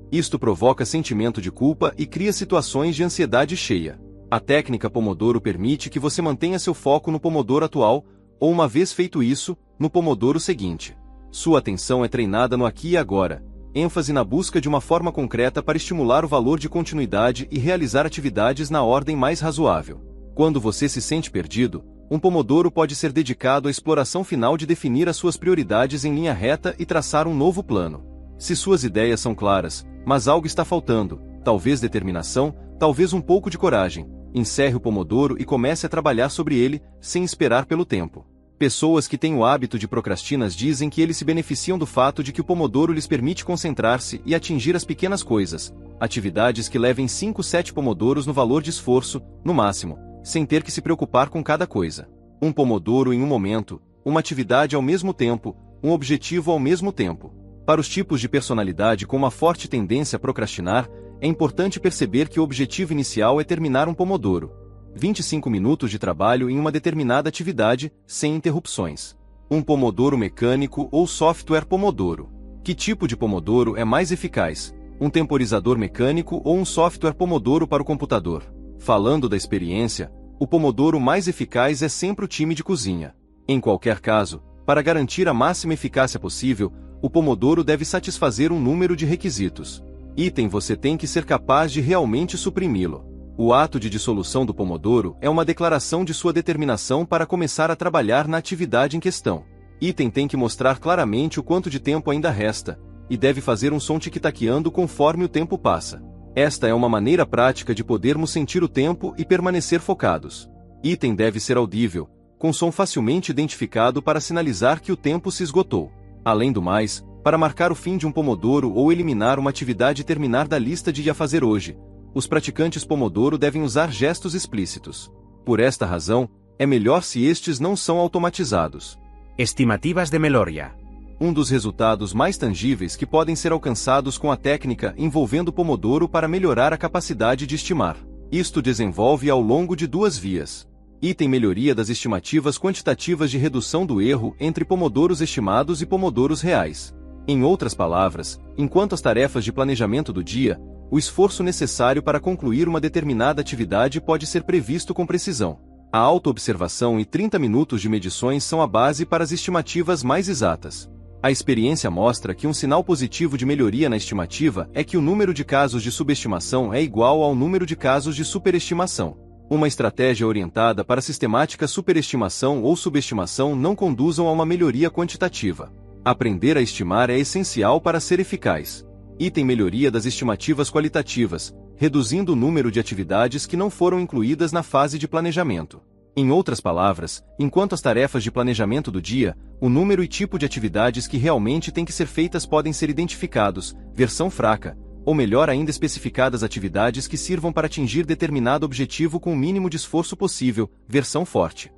Isto provoca sentimento de culpa e cria situações de ansiedade cheia. A técnica Pomodoro permite que você mantenha seu foco no Pomodoro atual, ou uma vez feito isso, no Pomodoro seguinte. Sua atenção é treinada no aqui e agora, ênfase na busca de uma forma concreta para estimular o valor de continuidade e realizar atividades na ordem mais razoável. Quando você se sente perdido, um Pomodoro pode ser dedicado à exploração final de definir as suas prioridades em linha reta e traçar um novo plano. Se suas ideias são claras, mas algo está faltando, talvez determinação, talvez um pouco de coragem, encerre o Pomodoro e comece a trabalhar sobre ele, sem esperar pelo tempo. Pessoas que têm o hábito de procrastinar dizem que eles se beneficiam do fato de que o Pomodoro lhes permite concentrar-se e atingir as pequenas coisas, atividades que levem 5-7 Pomodoros no valor de esforço, no máximo, sem ter que se preocupar com cada coisa. Um Pomodoro em um momento, uma atividade ao mesmo tempo, um objetivo ao mesmo tempo. Para os tipos de personalidade com uma forte tendência a procrastinar, é importante perceber que o objetivo inicial é terminar um Pomodoro. 25 minutos de trabalho em uma determinada atividade, sem interrupções. Um Pomodoro mecânico ou software Pomodoro. Que tipo de Pomodoro é mais eficaz? Um temporizador mecânico ou um software Pomodoro para o computador? Falando da experiência, o Pomodoro mais eficaz é sempre o time de cozinha. Em qualquer caso, para garantir a máxima eficácia possível, o Pomodoro deve satisfazer um número de requisitos. Item: você tem que ser capaz de realmente suprimi-lo. O ato de dissolução do Pomodoro é uma declaração de sua determinação para começar a trabalhar na atividade em questão. Item: tem que mostrar claramente o quanto de tempo ainda resta, e deve fazer um som tic-taqueando conforme o tempo passa. Esta é uma maneira prática de podermos sentir o tempo e permanecer focados. Item: deve ser audível, com som facilmente identificado para sinalizar que o tempo se esgotou. Além do mais, para marcar o fim de um Pomodoro ou eliminar uma atividade e terminar da lista de a fazer hoje, os praticantes Pomodoro devem usar gestos explícitos. Por esta razão, é melhor se estes não são automatizados. Estimativas de Meloria. Um dos resultados mais tangíveis que podem ser alcançados com a técnica envolvendo Pomodoro para melhorar a capacidade de estimar. Isto desenvolve ao longo de duas vias. Item: melhoria das estimativas quantitativas de redução do erro entre Pomodoros estimados e Pomodoros reais. Em outras palavras, enquanto as tarefas de planejamento do dia, o esforço necessário para concluir uma determinada atividade pode ser previsto com precisão. A autoobservação e 30 minutos de medições são a base para as estimativas mais exatas. A experiência mostra que um sinal positivo de melhoria na estimativa é que o número de casos de subestimação é igual ao número de casos de superestimação. Uma estratégia orientada para sistemática superestimação ou subestimação não conduzam a uma melhoria quantitativa. Aprender a estimar é essencial para ser eficaz. Item: melhoria das estimativas qualitativas, reduzindo o número de atividades que não foram incluídas na fase de planejamento. Em outras palavras, enquanto as tarefas de planejamento do dia, o número e tipo de atividades que realmente têm que ser feitas podem ser identificados, versão fraca, ou melhor ainda especificadas atividades que sirvam para atingir determinado objetivo com o mínimo de esforço possível, versão forte.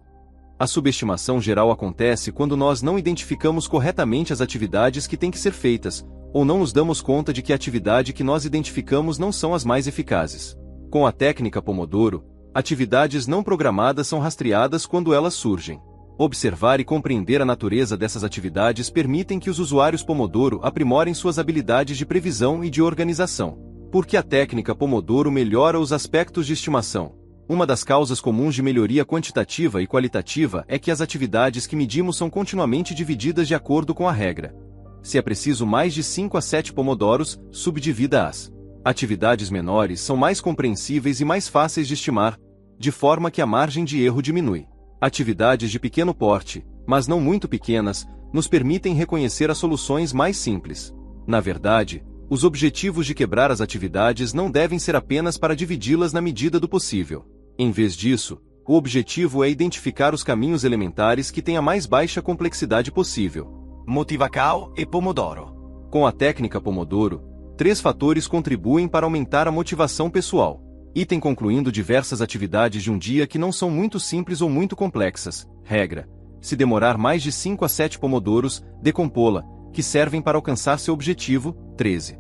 A subestimação geral acontece quando nós não identificamos corretamente as atividades que têm que ser feitas, ou não nos damos conta de que a atividade que nós identificamos não são as mais eficazes. Com a técnica Pomodoro, atividades não programadas são rastreadas quando elas surgem. Observar e compreender a natureza dessas atividades permitem que os usuários Pomodoro aprimorem suas habilidades de previsão e de organização. Porque a técnica Pomodoro melhora os aspectos de estimação. Uma das causas comuns de melhoria quantitativa e qualitativa é que as atividades que medimos são continuamente divididas de acordo com a regra. Se é preciso mais de 5 a 7 Pomodoros, subdivida-as. Atividades menores são mais compreensíveis e mais fáceis de estimar, de forma que a margem de erro diminui. Atividades de pequeno porte, mas não muito pequenas, nos permitem reconhecer as soluções mais simples. Na verdade, os objetivos de quebrar as atividades não devem ser apenas para dividi-las na medida do possível. Em vez disso, o objetivo é identificar os caminhos elementares que têm a mais baixa complexidade possível. Motivacao e Pomodoro. Com a técnica Pomodoro, 3 fatores contribuem para aumentar a motivação pessoal. Item: concluindo diversas atividades de um dia que não são muito simples ou muito complexas. Regra: se demorar mais de 5 a 7 Pomodoros, decompô-la, que servem para alcançar seu objetivo. 13.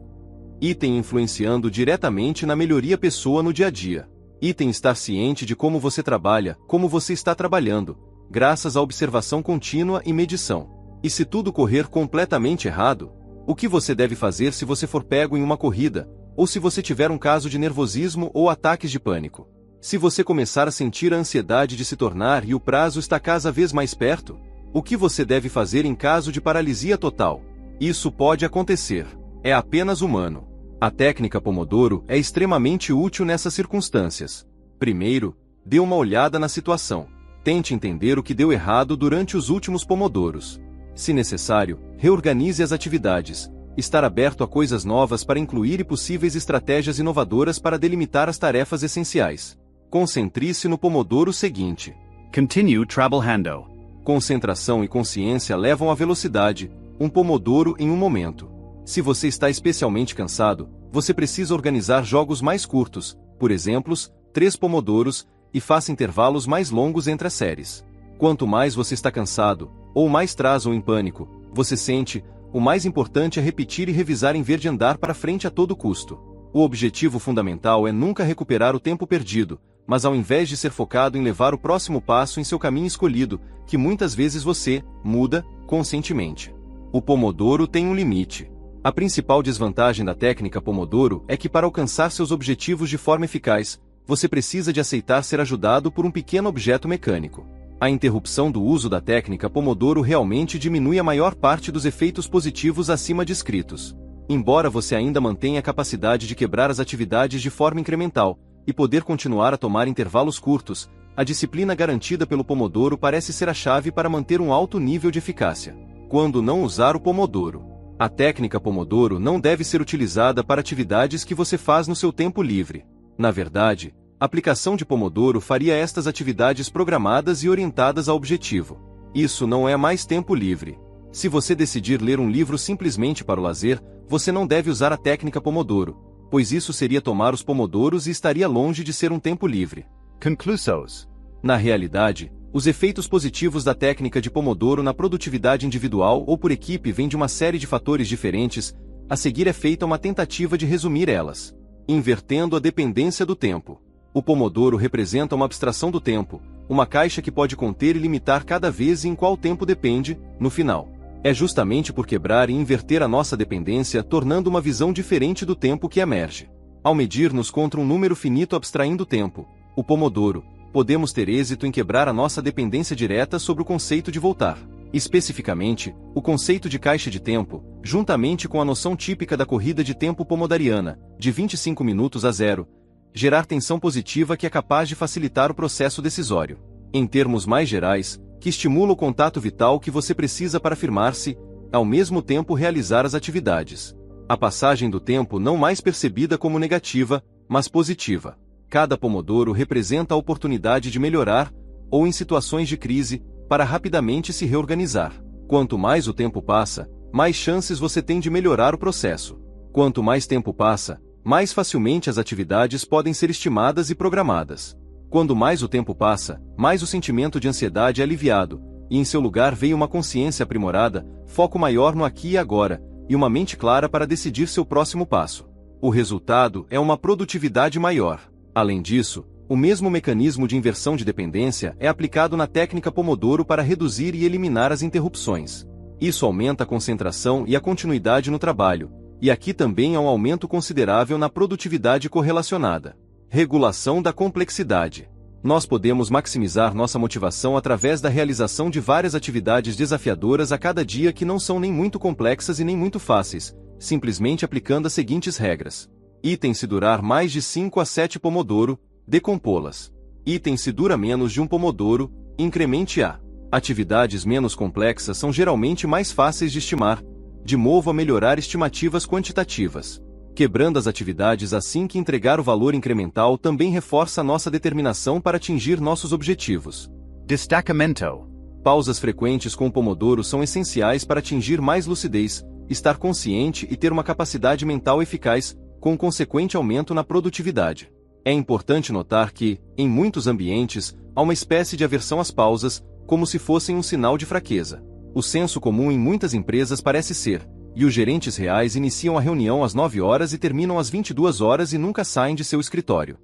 Item influenciando diretamente na melhoria pessoa no dia a dia. Item estar ciente de como você trabalha, como você está trabalhando, graças à observação contínua e medição. E se tudo correr completamente errado, o que você deve fazer se você for pego em uma corrida, ou se você tiver um caso de nervosismo ou ataques de pânico? Se você começar a sentir a ansiedade de se tornar e o prazo está cada vez mais perto, o que você deve fazer em caso de paralisia total? Isso pode acontecer. É apenas humano. A técnica Pomodoro é extremamente útil nessas circunstâncias. Primeiro, dê uma olhada na situação. Tente entender o que deu errado durante os últimos pomodoros. Se necessário, reorganize as atividades. Estar aberto a coisas novas para incluir e possíveis estratégias inovadoras para delimitar as tarefas essenciais. Concentre-se no pomodoro seguinte. Continue trabalhando. Concentração e consciência levam à velocidade, um pomodoro em um momento. Se você está especialmente cansado, você precisa organizar jogos mais curtos, por exemplo, 3 pomodoros, e faça intervalos mais longos entre as séries. Quanto mais você está cansado, ou mais traz ou em pânico, você sente, o mais importante é repetir e revisar em vez de andar para frente a todo custo. O objetivo fundamental é nunca recuperar o tempo perdido, mas ao invés de ser focado em levar o próximo passo em seu caminho escolhido, que muitas vezes você muda conscientemente. O pomodoro tem um limite. A principal desvantagem da técnica Pomodoro é que para alcançar seus objetivos de forma eficaz, você precisa de aceitar ser ajudado por um pequeno objeto mecânico. A interrupção do uso da técnica Pomodoro realmente diminui a maior parte dos efeitos positivos acima descritos. Embora você ainda mantenha a capacidade de quebrar as atividades de forma incremental e poder continuar a tomar intervalos curtos, a disciplina garantida pelo Pomodoro parece ser a chave para manter um alto nível de eficácia. Quando não usar o Pomodoro? A técnica Pomodoro não deve ser utilizada para atividades que você faz no seu tempo livre. Na verdade, a aplicação de Pomodoro faria estas atividades programadas e orientadas ao objetivo. Isso não é mais tempo livre. Se você decidir ler um livro simplesmente para o lazer, você não deve usar a técnica Pomodoro, pois isso seria tomar os pomodoros e estaria longe de ser um tempo livre. Conclusos. Na realidade, os efeitos positivos da técnica de Pomodoro na produtividade individual ou por equipe vêm de uma série de fatores diferentes. A seguir é feita uma tentativa de resumir elas. Invertendo a dependência do tempo. O Pomodoro representa uma abstração do tempo, uma caixa que pode conter e limitar cada vez em qual tempo depende, no final. É justamente por quebrar e inverter a nossa dependência, tornando uma visão diferente do tempo que emerge. Ao medir-nos contra um número finito abstraindo o tempo, o Pomodoro, podemos ter êxito em quebrar a nossa dependência direta sobre o conceito de voltar. Especificamente, o conceito de caixa de tempo, juntamente com a noção típica da corrida de tempo pomodoriana, de 25 minutos a 0, gerar tensão positiva que é capaz de facilitar o processo decisório. Em termos mais gerais, que estimula o contato vital que você precisa para firmar-se, ao mesmo tempo realizar as atividades. A passagem do tempo não mais percebida como negativa, mas positiva. Cada pomodoro representa a oportunidade de melhorar, ou em situações de crise, para rapidamente se reorganizar. Quanto mais o tempo passa, mais chances você tem de melhorar o processo. Quanto mais tempo passa, mais facilmente as atividades podem ser estimadas e programadas. Quando mais o tempo passa, mais o sentimento de ansiedade é aliviado, e em seu lugar veio uma consciência aprimorada, foco maior no aqui e agora, e uma mente clara para decidir seu próximo passo. O resultado é uma produtividade maior. Além disso, o mesmo mecanismo de inversão de dependência é aplicado na técnica Pomodoro para reduzir e eliminar as interrupções. Isso aumenta a concentração e a continuidade no trabalho, e aqui também há um aumento considerável na produtividade correlacionada. Regulação da complexidade. Nós podemos maximizar nossa motivação através da realização de várias atividades desafiadoras a cada dia que não são nem muito complexas e nem muito fáceis, simplesmente aplicando as seguintes regras. Item se durar mais de 5 a 7 pomodoro, decompô-las. Item se dura menos de um pomodoro, incremente a. Atividades menos complexas são geralmente mais fáceis de estimar, de modo a melhorar estimativas quantitativas. Quebrando as atividades assim que entregar o valor incremental também reforça nossa determinação para atingir nossos objetivos. Destacamento. Pausas frequentes com o pomodoro são essenciais para atingir mais lucidez, estar consciente e ter uma capacidade mental eficaz, com consequente aumento na produtividade. É importante notar que, em muitos ambientes, há uma espécie de aversão às pausas, como se fossem um sinal de fraqueza. O senso comum em muitas empresas parece ser, e os gerentes reais iniciam a reunião às 9 horas e terminam às 22 horas e nunca saem de seu escritório.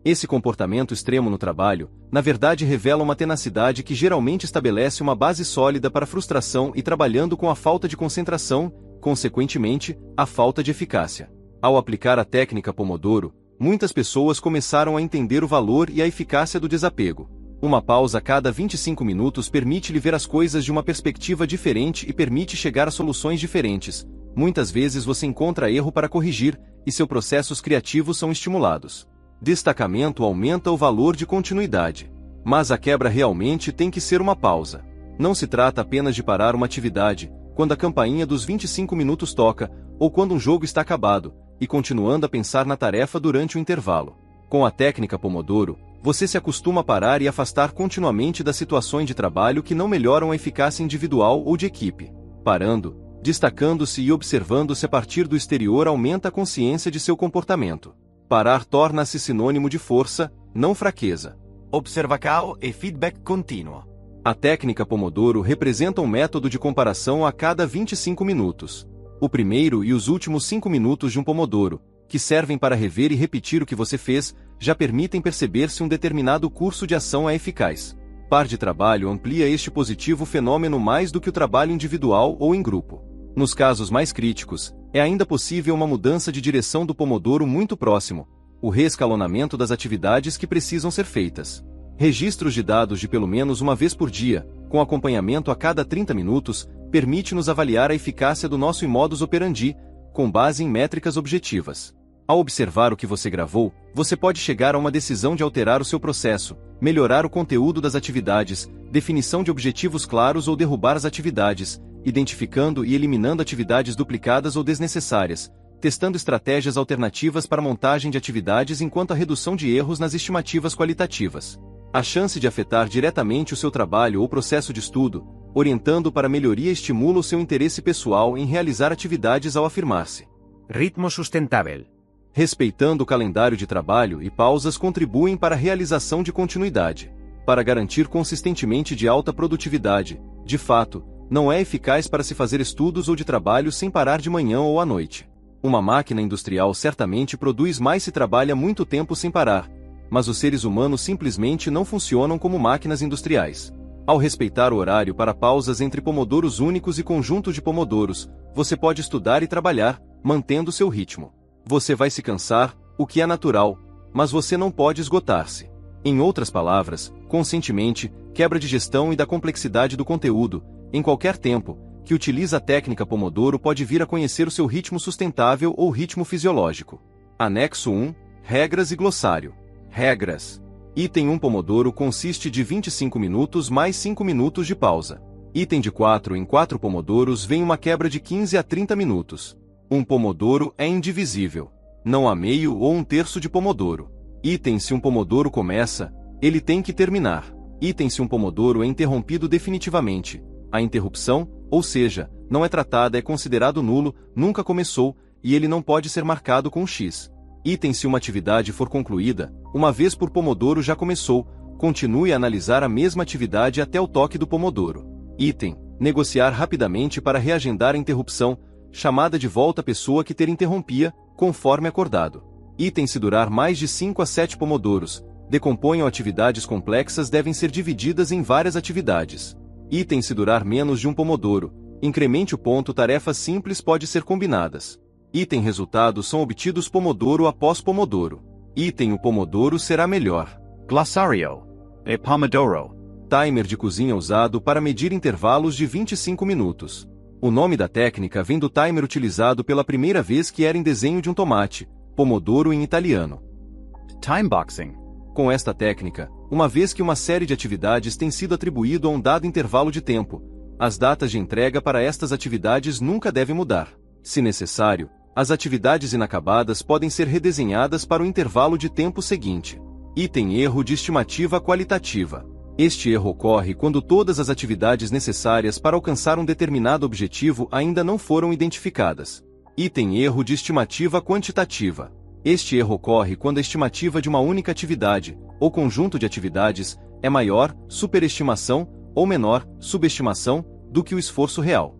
Esse comportamento extremo no trabalho, na verdade revela uma tenacidade que geralmente estabelece uma base sólida para a frustração e trabalhando com a falta de concentração, consequentemente, a falta de eficácia. Ao aplicar a técnica Pomodoro, muitas pessoas começaram a entender o valor e a eficácia do desapego. Uma pausa a cada 25 minutos permite-lhe ver as coisas de uma perspectiva diferente e permite chegar a soluções diferentes. Muitas vezes você encontra erro para corrigir, e seus processos criativos são estimulados. Destacamento aumenta o valor de continuidade. Mas a quebra realmente tem que ser uma pausa. Não se trata apenas de parar uma atividade, quando a campainha dos 25 minutos toca, ou quando um jogo está acabado, e continuando a pensar na tarefa durante o intervalo. Com a técnica Pomodoro, você se acostuma a parar e afastar continuamente das situações de trabalho que não melhoram a eficácia individual ou de equipe. Parando, destacando-se e observando-se a partir do exterior aumenta a consciência de seu comportamento. Parar torna-se sinônimo de força, não fraqueza. Observação e feedback contínuo. A técnica Pomodoro representa um método de comparação a cada 25 minutos. O primeiro e os últimos 5 minutos de um Pomodoro, que servem para rever e repetir o que você fez, já permitem perceber se um determinado curso de ação é eficaz. Par de trabalho amplia este positivo fenômeno mais do que o trabalho individual ou em grupo. Nos casos mais críticos, é ainda possível uma mudança de direção do Pomodoro muito próximo, o reescalonamento das atividades que precisam ser feitas. Registros de dados de pelo menos uma vez por dia, com acompanhamento a cada 30 minutos, permite-nos avaliar a eficácia do nosso modus operandi, com base em métricas objetivas. Ao observar o que você gravou, você pode chegar a uma decisão de alterar o seu processo, melhorar o conteúdo das atividades, definição de objetivos claros ou derrubar as atividades, identificando e eliminando atividades duplicadas ou desnecessárias, testando estratégias alternativas para montagem de atividades enquanto a redução de erros nas estimativas qualitativas. A chance de afetar diretamente o seu trabalho ou processo de estudo, orientando para melhoria estimula o seu interesse pessoal em realizar atividades ao afirmar-se. Ritmo sustentável. Respeitando o calendário de trabalho e pausas contribuem para a realização de continuidade. Para garantir consistentemente de alta produtividade, de fato, não é eficaz para se fazer estudos ou de trabalho sem parar de manhã ou à noite. Uma máquina industrial certamente produz mais se trabalha muito tempo sem parar, mas os seres humanos simplesmente não funcionam como máquinas industriais. Ao respeitar o horário para pausas entre pomodoros únicos e conjuntos de pomodoros, você pode estudar e trabalhar, mantendo seu ritmo. Você vai se cansar, o que é natural, mas você não pode esgotar-se. Em outras palavras, conscientemente, quebra de gestão e da complexidade do conteúdo, em qualquer tempo, que utiliza a técnica Pomodoro pode vir a conhecer o seu ritmo sustentável ou ritmo fisiológico. Anexo 1, Regras e Glossário. Regras. Item 1 Pomodoro consiste de 25 minutos mais 5 minutos de pausa. Item de 4 em 4 pomodoros vem uma quebra de 15 a 30 minutos. Um pomodoro é indivisível. Não há meio ou um terço de pomodoro. Item se um pomodoro começa, ele tem que terminar. Item se um pomodoro é interrompido definitivamente. A interrupção, ou seja, não é tratada é considerado nulo, nunca começou, e ele não pode ser marcado com um X. Item se uma atividade for concluída, uma vez por pomodoro já começou, continue a analisar a mesma atividade até o toque do pomodoro. Item, negociar rapidamente para reagendar a interrupção, chamada de volta a pessoa que ter interrompia, conforme acordado. Item se durar mais de 5 a 7 pomodoros, decomponham atividades complexas devem ser divididas em várias atividades. Item se durar menos de um pomodoro, incremente o ponto tarefas simples pode ser combinadas. Item resultados são obtidos pomodoro após pomodoro. Item o pomodoro será melhor. Glossario. E Pomodoro. Timer de cozinha usado para medir intervalos de 25 minutos. O nome da técnica vem do timer utilizado pela primeira vez que era em desenho de um tomate, pomodoro em italiano. Timeboxing. Com esta técnica, uma vez que uma série de atividades tem sido atribuído a um dado intervalo de tempo, as datas de entrega para estas atividades nunca devem mudar. Se necessário, as atividades inacabadas podem ser redesenhadas para o intervalo de tempo seguinte. Item erro de estimativa qualitativa. Este erro ocorre quando todas as atividades necessárias para alcançar um determinado objetivo ainda não foram identificadas. Item erro de estimativa quantitativa. Este erro ocorre quando a estimativa de uma única atividade, ou conjunto de atividades, é maior, superestimação, ou menor, subestimação, do que o esforço real.